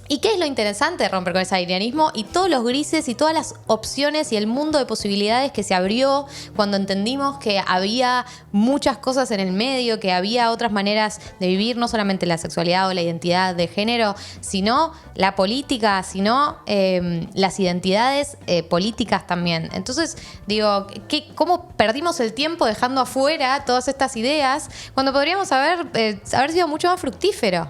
¿Y qué es lo interesante de romper con ese binarismo? Y todos los grises y todas las opciones y el mundo de posibilidades que se abrió cuando entendimos que había muchas cosas en el medio, que había otras maneras de vivir, no solamente la sexualidad o la identidad de género, sino la política, sino las identidades políticas también. Entonces, ¿cómo perdimos el tiempo dejando afuera todas estas ideas cuando podríamos haber sido mucho más fructífero?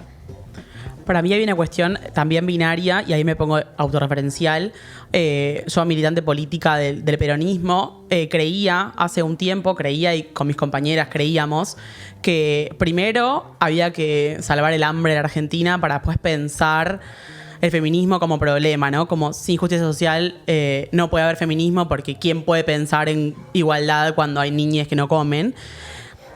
Para mí hay una cuestión también binaria, y ahí me pongo autorreferencial. Yo, militante política del peronismo, creía hace un tiempo, y con mis compañeras creíamos, que primero había que salvar el hambre en Argentina para después pensar el feminismo como problema, ¿no? Como sin justicia social no puede haber feminismo porque ¿quién puede pensar en igualdad cuando hay niñas que no comen?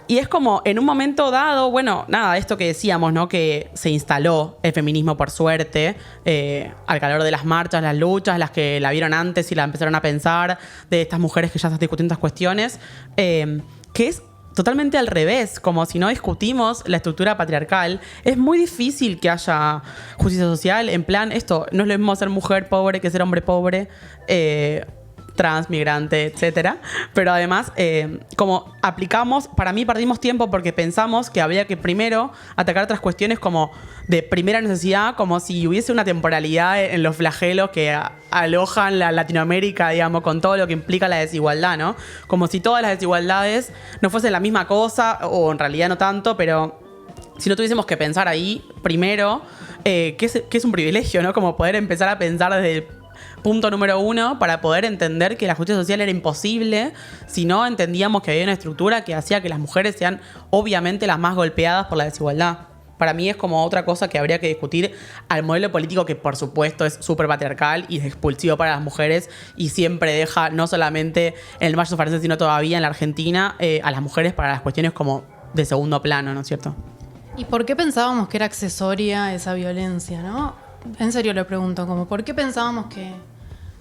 Y es como, en un momento dado, bueno, nada, esto que decíamos, ¿no? Que se instaló el feminismo, por suerte, al calor de las marchas, las luchas, las que la vieron antes y la empezaron a pensar, de estas mujeres que ya están discutiendo estas cuestiones, que es totalmente al revés, como si no discutimos la estructura patriarcal, es muy difícil que haya justicia social, en plan, esto, no es lo mismo ser mujer pobre que ser hombre pobre, trans, migrante, etcétera. Pero además, como aplicamos, para mí perdimos tiempo porque pensamos que había que primero atacar otras cuestiones como de primera necesidad, como si hubiese una temporalidad en los flagelos que alojan la Latinoamérica, digamos, con todo lo que implica la desigualdad, ¿no? Como si todas las desigualdades no fuesen la misma cosa, o en realidad no tanto, pero si no tuviésemos que pensar ahí, primero, que es un privilegio, ¿no? Como poder empezar a pensar desde el punto número 1 para poder entender que la justicia social era imposible si no entendíamos que había una estructura que hacía que las mujeres sean obviamente las más golpeadas por la desigualdad. Para mí es como otra cosa que habría que discutir al modelo político que por supuesto es súper patriarcal y es expulsivo para las mujeres y siempre deja no solamente en el mayo francés sino todavía en la Argentina a las mujeres para las cuestiones como de segundo plano, ¿no es cierto? ¿Y por qué pensábamos que era accesoria esa violencia, no? En serio le pregunto, como, ¿por qué pensábamos que...?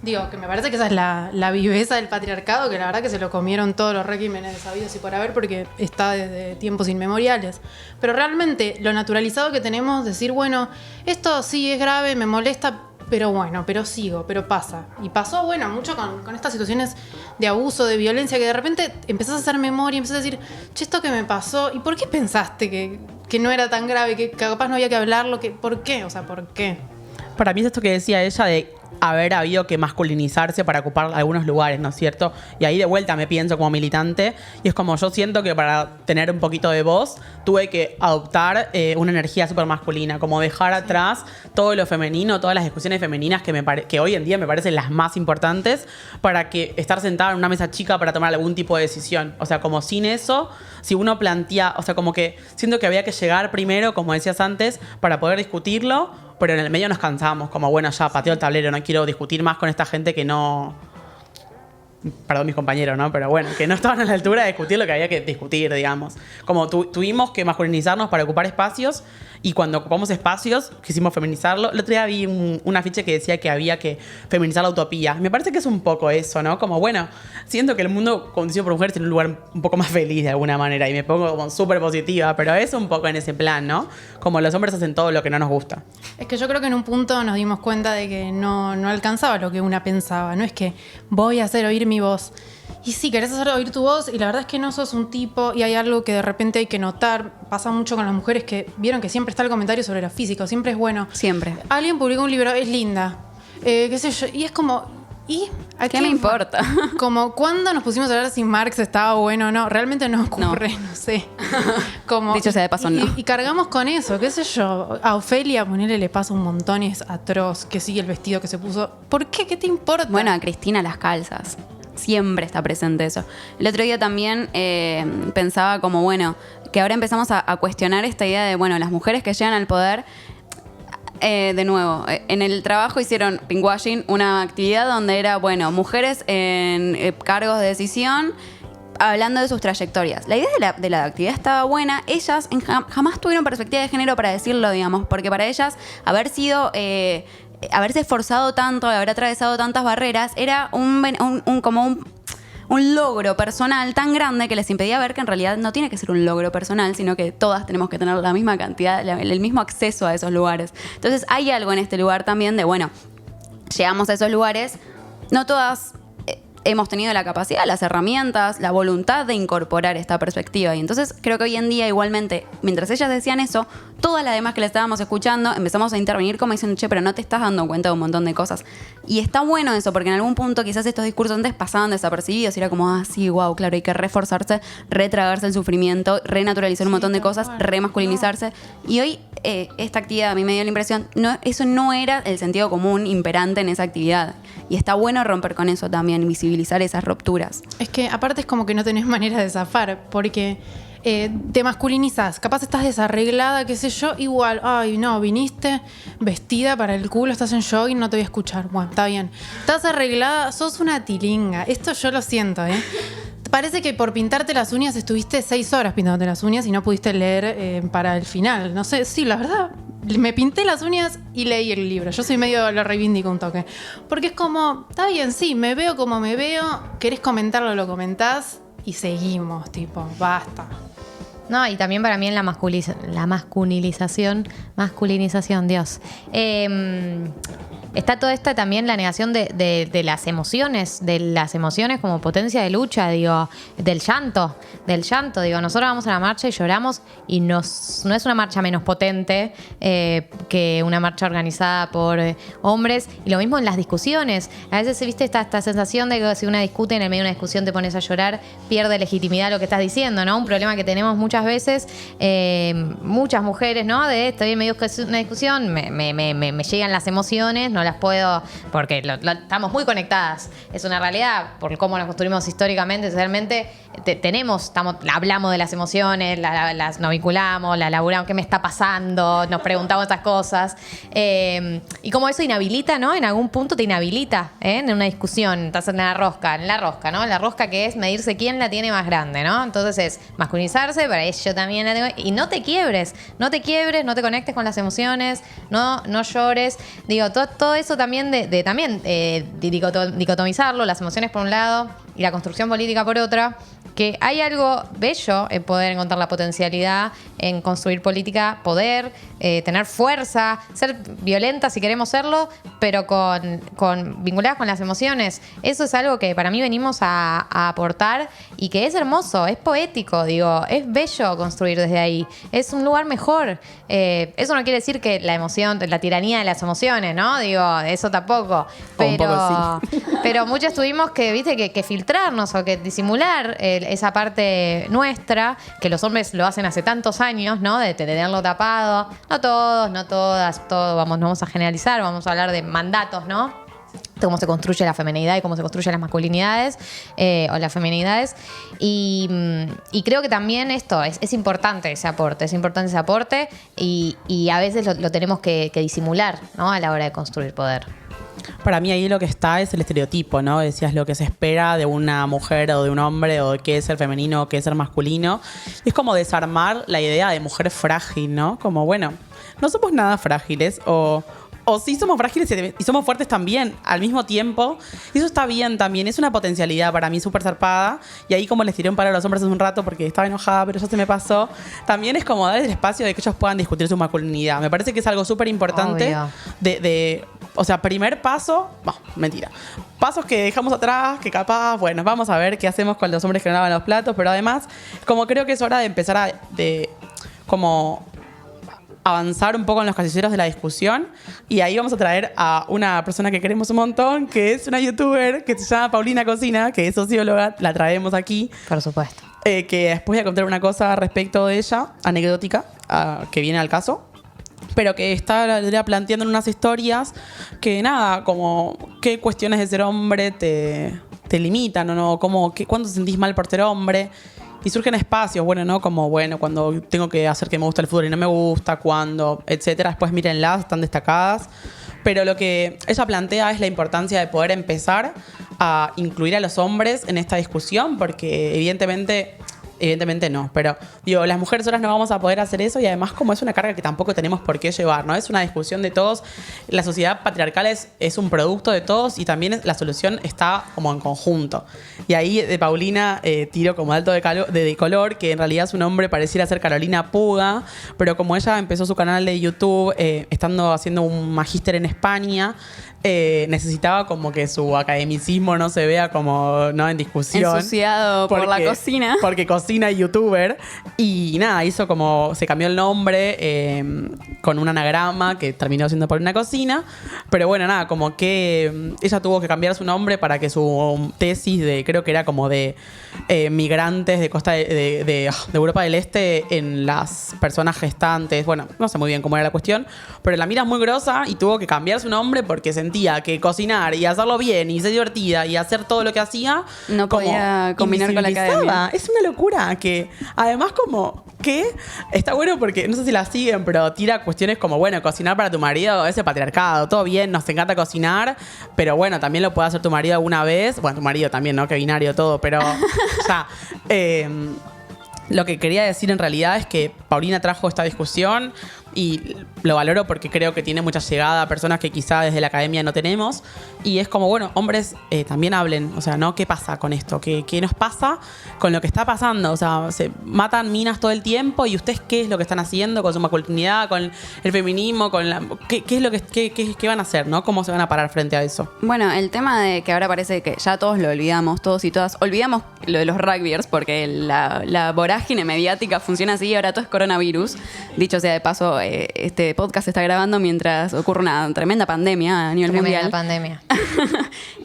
Digo, que me parece que esa es la viveza del patriarcado, que la verdad que se lo comieron todos los regímenes sabidos y por haber, porque está desde tiempos inmemoriales. Pero realmente lo naturalizado que tenemos, decir, bueno, esto sí es grave, me molesta, pero bueno, pero sigo, pero pasa. Y pasó, bueno, mucho con estas situaciones de abuso, de violencia, que de repente empezás a hacer memoria, empezás a decir, che, esto que me pasó, ¿y por qué pensaste que no era tan grave, que capaz no había que hablarlo? ¿Por qué? O sea, ¿por qué? Para mí es esto que decía ella de haber habido que masculinizarse para ocupar algunos lugares, ¿no es cierto? Y ahí de vuelta me pienso como militante y es como yo siento que para tener un poquito de voz tuve que adoptar una energía súper masculina, como dejar atrás todo lo femenino, todas las discusiones femeninas que hoy en día me parecen las más importantes para que estar sentada en una mesa chica para tomar algún tipo de decisión. O sea, como sin eso, si uno plantea, o sea, como que siento que había que llegar primero, como decías antes, para poder discutirlo, pero en el medio nos cansamos, como bueno, ya pateo el tablero, no quiero discutir más con esta gente que no... Perdón, mis compañeros, ¿no? Pero bueno, que no estaban a la altura de discutir lo que había que discutir, digamos. Como tuvimos que masculinizarnos para ocupar espacios y cuando ocupamos espacios quisimos feminizarlo. El otro día vi un afiche que decía que había que feminizar la utopía. Me parece que es un poco eso, ¿no? Como bueno, siento que el mundo conducido por mujeres tiene un lugar un poco más feliz de alguna manera y me pongo como súper positiva, pero es un poco en ese plan, ¿no? Como los hombres hacen todo lo que no nos gusta. Es que yo creo que en un punto nos dimos cuenta de que no alcanzaba lo que una pensaba. No es que voy a hacer oír mi voz. Y sí, querés hacer oír tu voz y la verdad es que no sos un tipo y hay algo que de repente hay que notar. Pasa mucho con las mujeres que vieron que siempre está el comentario sobre lo físico, siempre es bueno. Siempre. Alguien publicó un libro, es linda, qué sé yo, y es como... ¿Y a ¿Qué me importa? Como, ¿cuándo nos pusimos a hablar si Marx estaba bueno o no? Realmente no ocurre, no sé. Como, Dicho sea de paso, no. Y cargamos con eso, qué sé yo. A Ofelia, ponele, le pasa un montón y es atroz, que sigue el vestido que se puso. ¿Por qué? ¿Qué te importa? Bueno, a Cristina las calzas. Siempre está presente eso. El otro día también pensaba como, bueno, que ahora empezamos a cuestionar esta idea de, bueno, las mujeres que llegan al poder... de nuevo, en el trabajo hicieron pinkwashing, una actividad donde era, bueno, mujeres en cargos de decisión hablando de sus trayectorias. La idea de la actividad estaba buena. Ellas jamás tuvieron perspectiva de género para decirlo, digamos, porque para ellas haberse esforzado tanto, haber atravesado tantas barreras, era un logro personal tan grande que les impedía ver que en realidad no tiene que ser un logro personal, sino que todas tenemos que tener la misma cantidad, el mismo acceso a esos lugares. Entonces hay algo en este lugar también de, bueno, llegamos a esos lugares, no todas hemos tenido la capacidad, las herramientas, la voluntad de incorporar esta perspectiva. Y entonces creo que hoy en día igualmente, mientras ellas decían eso, todas las demás que le estábamos escuchando empezamos a intervenir como diciendo, che, pero no te estás dando cuenta de un montón de cosas. Y está bueno eso, porque en algún punto quizás estos discursos antes pasaban desapercibidos y era como, ah, sí, wow, claro, hay que reforzarse, retragarse el sufrimiento, renaturalizar un montón de cosas, remasculinizarse. Y hoy esta actividad a mí me dio la impresión, eso no era el sentido común imperante en esa actividad. Y está bueno romper con eso también, visibilizar esas rupturas. Es que aparte es como que no tenés manera de zafar, porque te masculinizás, capaz estás desarreglada, qué sé yo, igual, ay no, viniste vestida para el culo, estás en jogging, no te voy a escuchar. Bueno, está bien. Estás arreglada, sos una tilinga. Esto yo lo siento, Parece que por pintarte las uñas estuviste 6 horas pintándote las uñas y no pudiste leer para el final. No sé, sí, la verdad, me pinté las uñas y leí el libro. Yo soy medio, lo reivindico un toque. Porque es como, está bien, sí, me veo como me veo, querés comentarlo, lo comentás y seguimos, tipo, basta. No, y también para mí en la masculinización, Dios. está toda esta también la negación de las emociones como potencia de lucha, digo, del llanto, digo, nosotros vamos a la marcha y lloramos y no es una marcha menos potente que una marcha organizada por hombres, y lo mismo en las discusiones. A veces, viste, esta sensación de que si una discute, en el medio de una discusión te pones a llorar, pierde legitimidad lo que estás diciendo, ¿no? Un problema que tenemos muchas veces, muchas mujeres, ¿no? De estoy en medio de una discusión, me llegan las emociones, no las puedo, porque estamos muy conectadas. Es una realidad, por cómo nos construimos históricamente, socialmente, hablamos de las emociones, nos vinculamos, la laburamos, ¿qué me está pasando? Nos preguntamos estas cosas. Y como eso inhabilita, ¿no? En algún punto te inhabilita, en una discusión. Estás en la rosca, ¿no? La rosca que es medirse quién la tiene más grande, ¿no? Entonces es masculinizarse, para yo también la tengo. Y no te quiebres, no te conectes con las emociones, no llores. Digo, todo eso también de dicotomizarlo, las emociones por un lado y la construcción política por otra, que hay algo bello en poder encontrar la potencialidad, en construir política, poder, tener fuerza, ser violenta si queremos serlo, pero vinculadas con las emociones. Eso es algo que para mí venimos a aportar y que es hermoso, es poético, digo, es bello construir desde ahí. Es un lugar mejor. Eso no quiere decir que la emoción, la tiranía de las emociones, ¿no? Digo, eso tampoco. Un poco sí. Pero muchas tuvimos que filtrarnos o que disimular esa parte nuestra, que los hombres lo hacen hace tantos años, ¿no? De tenerlo tapado. No todos, no todas, no vamos a generalizar, vamos a hablar de mandatos, ¿no? De cómo se construye la feminidad y cómo se construyen las masculinidades o las feminidades. Y creo que también esto es importante ese aporte, y a veces lo tenemos que disimular, ¿no? A la hora de construir poder. Para mí ahí lo que está es el estereotipo, ¿no? Decías lo que se espera de una mujer o de un hombre, o de qué es ser femenino o qué es ser masculino. Es como desarmar la idea de mujer frágil, ¿no? Como, bueno, no somos nada frágiles, o sí somos frágiles y somos fuertes también al mismo tiempo. Y eso está bien también. Es una potencialidad para mí súper zarpada. Y ahí, como les tiré un paro a los hombres hace un rato porque estaba enojada, pero ya se me pasó, también es como dar el espacio de que ellos puedan discutir su masculinidad. Me parece que es algo súper importante. O sea, primer paso, no, mentira. Pasos que dejamos atrás, que capaz, bueno, vamos a ver qué hacemos con los hombres que no lavan los platos, pero además, como creo que es hora de empezar como avanzar un poco en los casilleros de la discusión, y ahí vamos a traer a una persona que queremos un montón, que es una youtuber que se llama Paulina Cocina, que es socióloga, la traemos aquí. Por supuesto. Que después voy a contar una cosa respecto de ella, anecdótica, que viene al caso, pero que está planteando en unas historias que nada, como qué cuestiones de ser hombre te limitan, o no, como cuándo te sentís mal por ser hombre. Y surgen espacios, bueno, ¿no? Como, bueno, cuando tengo que hacer que me gusta el fútbol y no me gusta, cuando, etcétera. Después mírenlas, están destacadas. Pero lo que ella plantea es la importancia de poder empezar a incluir a los hombres en esta discusión, porque evidentemente no, pero digo, las mujeres solas no vamos a poder hacer eso, y además como es una carga que tampoco tenemos por qué llevar, ¿no? Es una discusión de todos. La sociedad patriarcal es un producto de todos, y también la solución está como en conjunto. Y ahí de Paulina tiro como alto de color, que en realidad su nombre pareciera ser Carolina Puga, pero como ella empezó su canal de YouTube estando haciendo un magíster en España, necesitaba como que su academicismo no se vea como, ¿no?, en discusión. Ensuciado por la cocina. Porque cocina y youtuber. Y nada, se cambió el nombre con un anagrama que terminó siendo Paulina Cocina. Pero bueno, nada, como que ella tuvo que cambiar su nombre para que su tesis creo que era como de migrantes de costa de Europa del Este en las personas gestantes. Bueno, no sé muy bien cómo era la cuestión, pero la mira es muy grosa y tuvo que cambiar su nombre porque sentía que cocinar y hacerlo bien y ser divertida y hacer todo lo que hacía no podía combinar con la academia. Es una locura que además como que está bueno porque no sé si la siguen, pero tira cuestiones como, bueno, cocinar para tu marido, ese patriarcado, todo bien, nos encanta cocinar, pero bueno, también lo puede hacer tu marido alguna vez. Bueno, tu marido también, ¿no? Que binario todo, pero ya. Lo que quería decir en realidad es que Paulina trajo esta discusión y lo valoro porque creo que tiene mucha llegada a personas que quizá desde la academia no tenemos. Y es como, bueno, hombres también hablen, o sea, ¿no? ¿Qué pasa con esto? ¿Qué nos pasa con lo que está pasando? O sea, se matan minas todo el tiempo y ustedes ¿qué es lo que están haciendo con su masculinidad, con el feminismo, ¿qué es lo qué van a hacer, ¿no? ¿Cómo se van a parar frente a eso? Bueno, el tema de que ahora parece que ya todos lo olvidamos, todos y todas, olvidamos lo de los rugbyers porque la vorágine mediática funciona así y ahora todo es coronavirus. Dicho sea de paso, este podcast se está grabando mientras ocurre una tremenda pandemia a nivel mundial. Pandemia.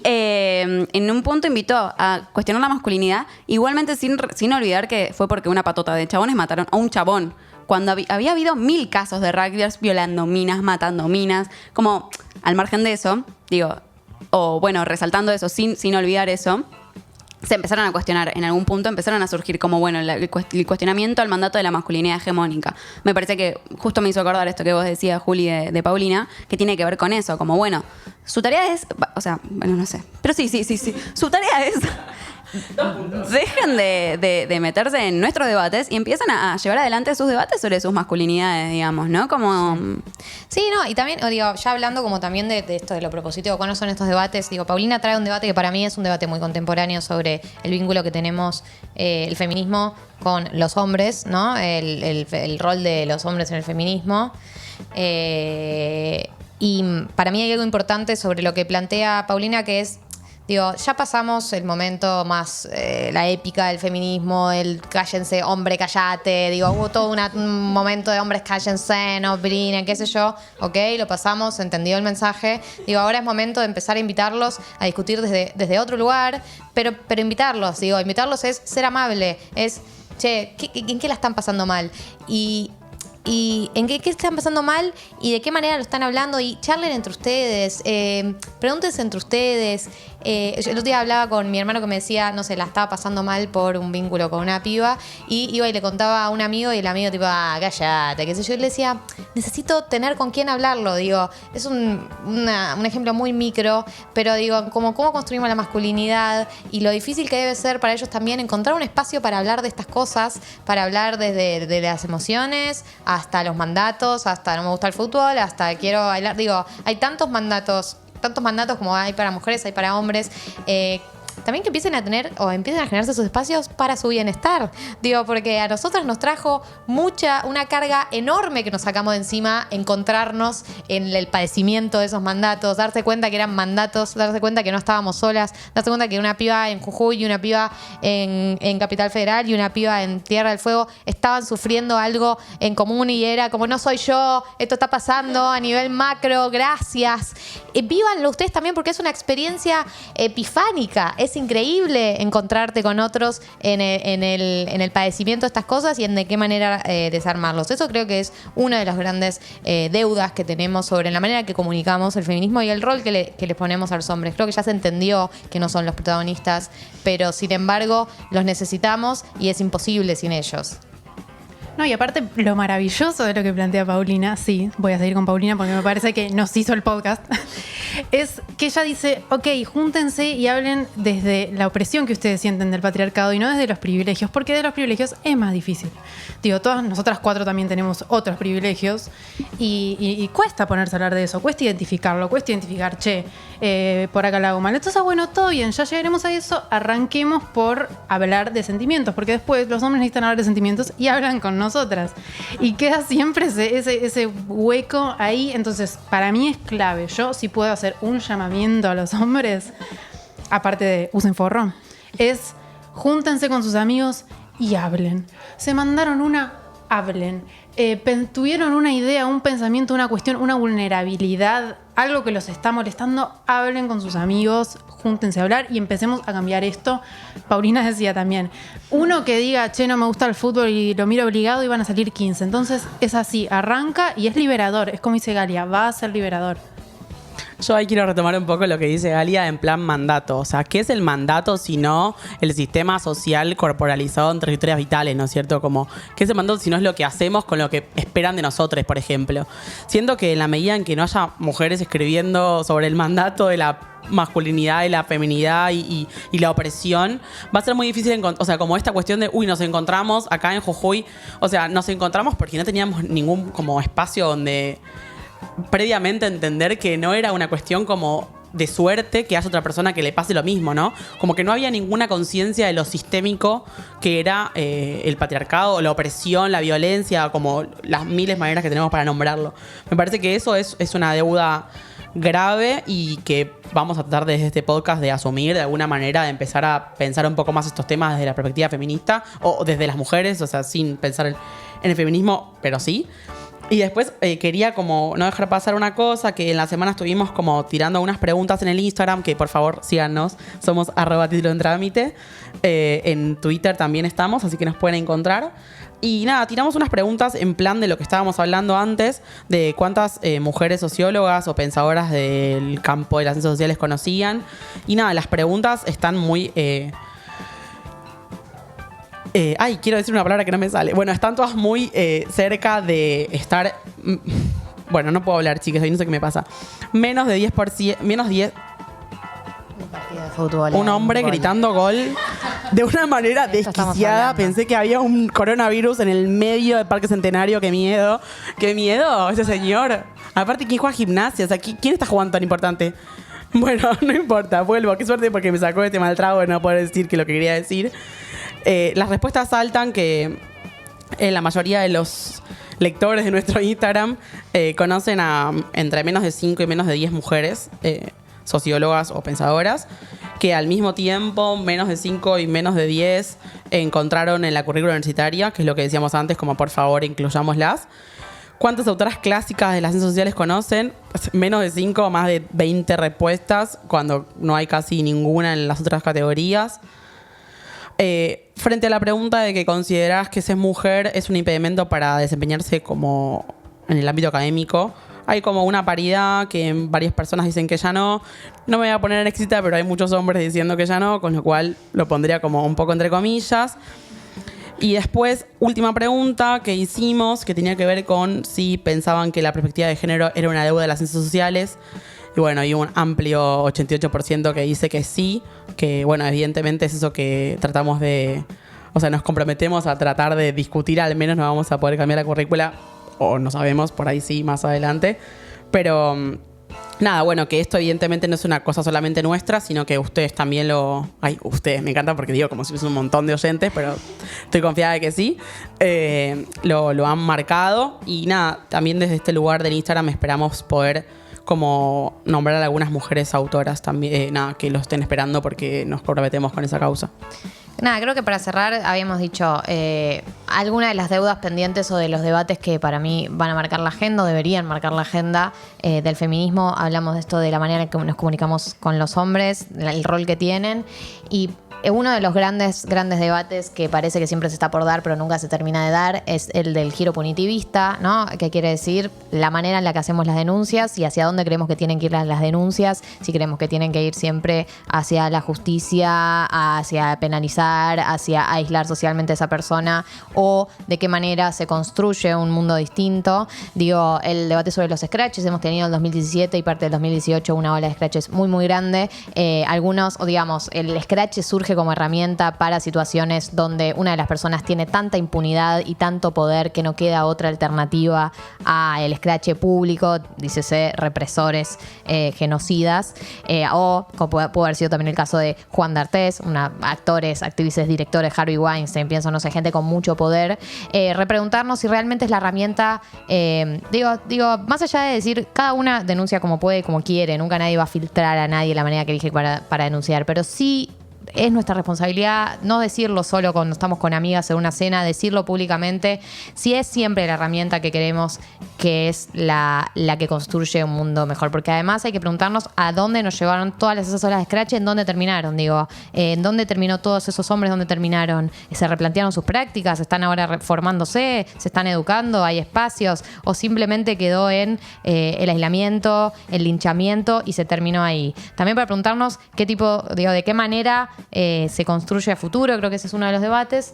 En un punto invitó a cuestionar la masculinidad, igualmente sin olvidar que fue porque una patota de chabones mataron a un chabón. Cuando había habido 1000 casos de rugbyers violando minas, matando minas, como al margen de eso, digo, o bueno, resaltando eso, sin olvidar eso, se empezaron a cuestionar, en algún punto empezaron a surgir como, bueno, el cuestionamiento al mandato de la masculinidad hegemónica. Me parece que justo me hizo acordar esto que vos decías, Juli, de Paulina, que tiene que ver con eso, como, bueno, su tarea es, o sea, bueno, no sé, pero sí, su tarea es... Dejen de meterse en nuestros debates y empiezan a llevar adelante sus debates sobre sus masculinidades, digamos, ¿no? Como... Sí, no, y también, digo, ya hablando como también de esto, de lo propositivo, ¿cuáles son estos debates? Digo, Paulina trae un debate que para mí es un debate muy contemporáneo sobre el vínculo que tenemos el feminismo con los hombres, ¿no? El rol de los hombres en el feminismo. Y para mí hay algo importante sobre lo que plantea Paulina, que es, digo, ya pasamos el momento más, la épica del feminismo, el cállense, hombre, cállate. Digo, hubo todo un momento de hombres, cállense, no opinen, qué sé yo. Ok, lo pasamos, entendió el mensaje. Digo, ahora es momento de empezar a invitarlos a discutir desde otro lugar, pero invitarlos, digo, invitarlos es ser amable, es, che, ¿en qué la están pasando mal? Y en qué están pasando mal y de qué manera lo están hablando y charlen entre ustedes, pregúntense entre ustedes. Yo el otro día hablaba con mi hermano que me decía, no sé, la estaba pasando mal por un vínculo con una piba y iba y le contaba a un amigo y el amigo tipo, cállate, qué sé yo. Y le decía, necesito tener con quién hablarlo, digo, es un ejemplo muy micro, pero digo, como cómo construimos la masculinidad y lo difícil que debe ser para ellos también encontrar un espacio para hablar de estas cosas, para hablar desde de las emociones hasta los mandatos, hasta no me gusta el fútbol, hasta quiero bailar. Digo, hay tantos mandatos como hay para mujeres, hay para hombres. También que empiecen a generarse sus espacios para su bienestar. Digo, porque a nosotras nos trajo una carga enorme que nos sacamos de encima, encontrarnos en el padecimiento de esos mandatos, darse cuenta que eran mandatos, darse cuenta que no estábamos solas, darse cuenta que una piba en Jujuy y una piba en Capital Federal y una piba en Tierra del Fuego estaban sufriendo algo en común y era como, no soy yo, esto está pasando a nivel macro, gracias. Vívanlo ustedes también porque es una experiencia epifánica. Es increíble encontrarte con otros en el padecimiento de estas cosas y en de qué manera desarmarlos. Eso creo que es una de las grandes deudas que tenemos sobre la manera que comunicamos el feminismo y el rol que les ponemos a los hombres. Creo que ya se entendió que no son los protagonistas, pero sin embargo los necesitamos y es imposible sin ellos. No, y aparte, lo maravilloso de lo que plantea Paulina, sí, voy a seguir con Paulina porque me parece que nos hizo el podcast, es que ella dice, ok, júntense y hablen desde la opresión que ustedes sienten del patriarcado y no desde los privilegios, porque de los privilegios es más difícil. Digo, todas nosotras 4 también tenemos otros privilegios y cuesta ponerse a hablar de eso, cuesta identificarlo, cuesta identificar, por acá la hago mal. Entonces, bueno, todo bien, ya llegaremos a eso, arranquemos por hablar de sentimientos, porque después los hombres necesitan hablar de sentimientos y hablan con nosotras. Y queda siempre ese hueco ahí. Entonces, para mí es clave. Yo sí puedo hacer un llamamiento a los hombres, aparte de usen forro, es júntense con sus amigos y hablen. Se mandaron hablen. Tuvieron una idea, un pensamiento, una cuestión, una vulnerabilidad, algo que los está molestando, hablen con sus amigos, júntense a hablar y empecemos a cambiar esto. Paulina decía también, uno que diga, no me gusta el fútbol y lo miro obligado y van a salir 15. Entonces es así, arranca y es liberador, es como dice Galia, va a ser liberador. Yo ahí quiero retomar un poco lo que dice Galia en plan mandato. O sea, ¿qué es el mandato si no el sistema social corporalizado en trayectorias vitales, ¿no es cierto? Como, ¿qué es el mandato si no es lo que hacemos con lo que esperan de nosotros, por ejemplo? Siento que en la medida en que no haya mujeres escribiendo sobre el mandato de la masculinidad y la feminidad y la opresión, va a ser muy difícil encontrar, o sea, como esta cuestión de, nos encontramos acá en Jujuy, o sea, nos encontramos porque no teníamos ningún como espacio donde previamente entender que no era una cuestión como de suerte que haya otra persona que le pase lo mismo, ¿no? Como que no había ninguna conciencia de lo sistémico que era el patriarcado, la opresión, la violencia, como las miles de maneras que tenemos para nombrarlo. Me parece que eso es una deuda grave y que vamos a tratar desde este podcast de asumir de alguna manera, de empezar a pensar un poco más estos temas desde la perspectiva feminista o desde las mujeres, o sea, sin pensar en el feminismo, pero sí. Y después quería como no dejar pasar una cosa, que en la semana estuvimos como tirando unas preguntas en el Instagram, que por favor síganos, somos @título en trámite. En Twitter también estamos, así que nos pueden encontrar. Y nada, tiramos unas preguntas en plan de lo que estábamos hablando antes, de cuántas mujeres sociólogas o pensadoras del campo de las ciencias sociales conocían. Y nada, las preguntas están muy... quiero decir una palabra que no me sale. Bueno, están todas muy cerca de estar... Bueno, no puedo hablar, chicas, hoy no sé qué me pasa. Menos de 10%... Menos 10... Un partido de fútbol. Un hombre gritando gol de una manera desquiciada. Pensé que había un coronavirus en el medio del Parque Centenario. ¡Qué miedo! ¡Qué miedo ese señor! Aparte, ¿quién juega gimnasia? O sea, ¿quién está jugando tan importante? Bueno, no importa, vuelvo. Qué suerte porque me sacó este mal trago de no poder decir que lo que quería decir. Las respuestas saltan que la mayoría de los lectores de nuestro Instagram conocen a entre menos de 5 y menos de 10 mujeres sociólogas o pensadoras, que al mismo tiempo menos de 5 y menos de 10 encontraron en la currícula universitaria, que es lo que decíamos antes, como por favor incluyámoslas. ¿Cuántas autoras clásicas de las ciencias sociales conocen? Menos de 5, más de 20 respuestas, cuando no hay casi ninguna en las otras categorías. Frente a la pregunta de que considerás que ser mujer es un impedimento para desempeñarse como en el ámbito académico, hay como una paridad que varias personas dicen que ya no. No me voy a poner explícita, pero hay muchos hombres diciendo que ya no, con lo cual lo pondría como un poco entre comillas. Y después, última pregunta que hicimos, que tenía que ver con si pensaban que la perspectiva de género era una deuda de las ciencias sociales. Y bueno, hay un amplio 88% que dice que sí, que bueno, evidentemente es eso que tratamos de... O sea, nos comprometemos a tratar de discutir, al menos no vamos a poder cambiar la currícula, o no sabemos, por ahí sí, más adelante. Pero nada, bueno, que esto evidentemente no es una cosa solamente nuestra, sino que ustedes también lo... Ay, ustedes, me encanta porque digo como si fuese un montón de oyentes, pero estoy confiada de que sí. Lo han marcado. Y nada, también desde este lugar del Instagram esperamos poder como nombrar a algunas mujeres autoras también, que lo estén esperando porque nos comprometemos con esa causa. Nada, creo que para cerrar habíamos dicho algunas de las deudas pendientes o de los debates que para mí van a marcar la agenda o deberían marcar la agenda del feminismo. Hablamos de esto, de la manera en que nos comunicamos con los hombres, el rol que tienen, y uno de los grandes debates que parece que siempre se está por dar pero nunca se termina de dar es el del giro punitivista, ¿no? Que quiere decir la manera en la que hacemos las denuncias y hacia dónde creemos que tienen que ir las denuncias, si creemos que tienen que ir siempre hacia la justicia, hacia penalizar, hacia aislar socialmente a esa persona, o de qué manera se construye un mundo distinto. Digo, el debate sobre los scratches, hemos tenido en el 2017 y parte del 2018 una ola de scratches muy muy grande. Algunos, o digamos, el scratch surge como herramienta para situaciones donde una de las personas tiene tanta impunidad y tanto poder que no queda otra alternativa a el scratch público, dícese represores genocidas, o como pudo haber sido también el caso de Juan D'Artés, actores, actrices, directores, Harvey Weinstein, pienso, no sé, gente con mucho poder. Repreguntarnos si realmente es la herramienta, digo, más allá de decir, cada una denuncia como puede, como quiere, nunca nadie va a filtrar a nadie la manera que elige para denunciar, pero sí es nuestra responsabilidad no decirlo solo cuando estamos con amigas en una cena, decirlo públicamente, si es siempre la herramienta que queremos, que es la que construye un mundo mejor. Porque además hay que preguntarnos a dónde nos llevaron todas esas horas de Scratch, en dónde terminaron, en dónde terminó todos esos hombres, dónde terminaron, se replantearon sus prácticas, están ahora formándose, se están educando, hay espacios, o simplemente quedó en el aislamiento, el linchamiento y se terminó ahí. También para preguntarnos qué tipo, de qué manera se construye a futuro, creo que ese es uno de los debates.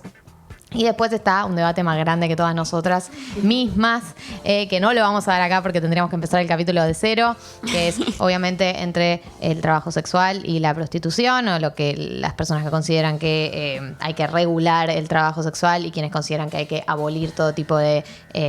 Y después está un debate más grande que todas nosotras mismas, que no lo vamos a dar acá porque tendríamos que empezar el capítulo de cero, que es obviamente entre el trabajo sexual y la prostitución, o lo que las personas que consideran que hay que regular el trabajo sexual y quienes consideran que hay que abolir todo tipo de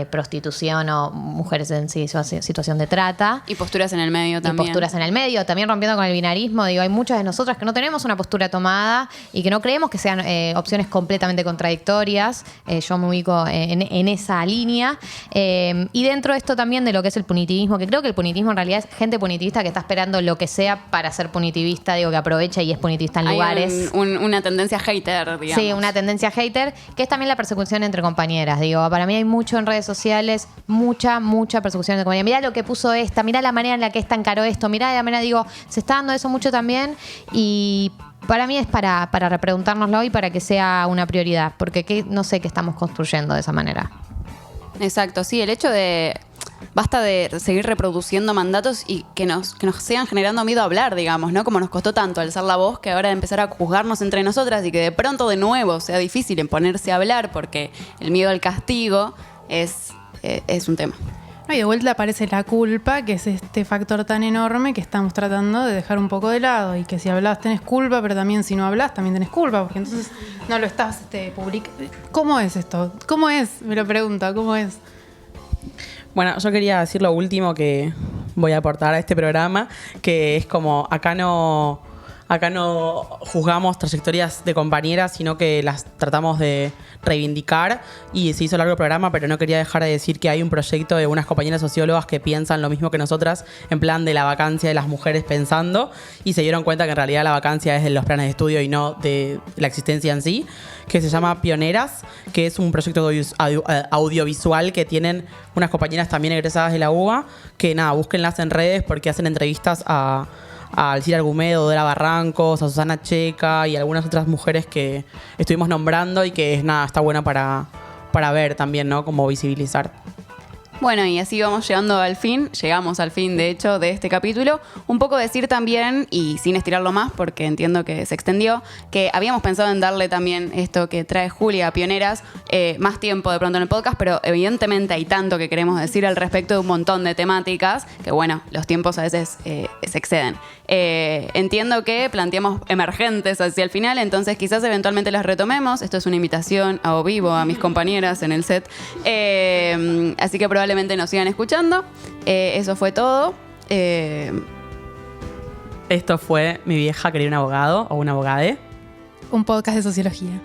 prostitución o mujeres en situación de trata. Y posturas en el medio también. Y posturas en el medio, también rompiendo con el binarismo. Hay muchas de nosotras que no tenemos una postura tomada y que no creemos que sean opciones completamente contradictorias. Yo me ubico en esa línea. Y dentro de esto también de lo que es el punitivismo, que creo que el punitivismo en realidad es gente punitivista que está esperando lo que sea para ser punitivista, que aprovecha y es punitivista en lugares. Una tendencia hater, digamos. Sí, una tendencia hater, que es también la persecución entre compañeras. Para mí hay mucho en redes sociales, mucha persecución entre compañeras. Mirá lo que puso esta, mirá la manera en la que esta encaró esto, mirá la manera, se está dando eso mucho también. Y para mí es para repreguntárnoslo y para que sea una prioridad, porque no sé qué estamos construyendo de esa manera. Exacto, sí, el hecho de basta de seguir reproduciendo mandatos y que nos sigan generando miedo a hablar, digamos, ¿no? Como nos costó tanto alzar la voz, que ahora de empezar a juzgarnos entre nosotras y que de pronto de nuevo sea difícil en ponerse a hablar porque el miedo al castigo es un tema. Y de vuelta aparece la culpa, que es este factor tan enorme que estamos tratando de dejar un poco de lado. Y que si hablas tenés culpa, pero también si no hablas también tenés culpa, porque entonces no lo estás publicando. ¿Cómo es esto? ¿Cómo es? Me lo pregunta, ¿cómo es? Bueno, yo quería decir lo último que voy a aportar a este programa, que es como acá no juzgamos trayectorias de compañeras, sino que las tratamos de reivindicar, y se hizo largo el programa, pero no quería dejar de decir que hay un proyecto de unas compañeras sociólogas que piensan lo mismo que nosotras, en plan de la vacancia de las mujeres pensando, y se dieron cuenta que en realidad la vacancia es de los planes de estudio y no de la existencia en sí, que se llama Pioneras, que es un proyecto audiovisual que tienen unas compañeras también egresadas de la UBA, que búsquenlas en redes porque hacen entrevistas a Alcira Argumedo, Dora Barrancos, a Susana Checa y algunas otras mujeres que estuvimos nombrando y que está buena para ver también, ¿no? Como visibilizar. Bueno, y así llegamos al fin, de hecho, de este capítulo. Un poco decir también, y sin estirarlo más, porque entiendo que se extendió, que habíamos pensado en darle también esto que trae Julia a Pioneras, más tiempo de pronto en el podcast, pero evidentemente hay tanto que queremos decir al respecto de un montón de temáticas, que bueno, los tiempos a veces se exceden. Entiendo que planteamos emergentes hacia el final, entonces quizás eventualmente las retomemos. Esto es una invitación a o vivo a mis compañeras en el set. Así que probablemente nos sigan escuchando. Eso fue todo. Esto fue Mi vieja quería un abogado o un abogade. Un podcast de sociología.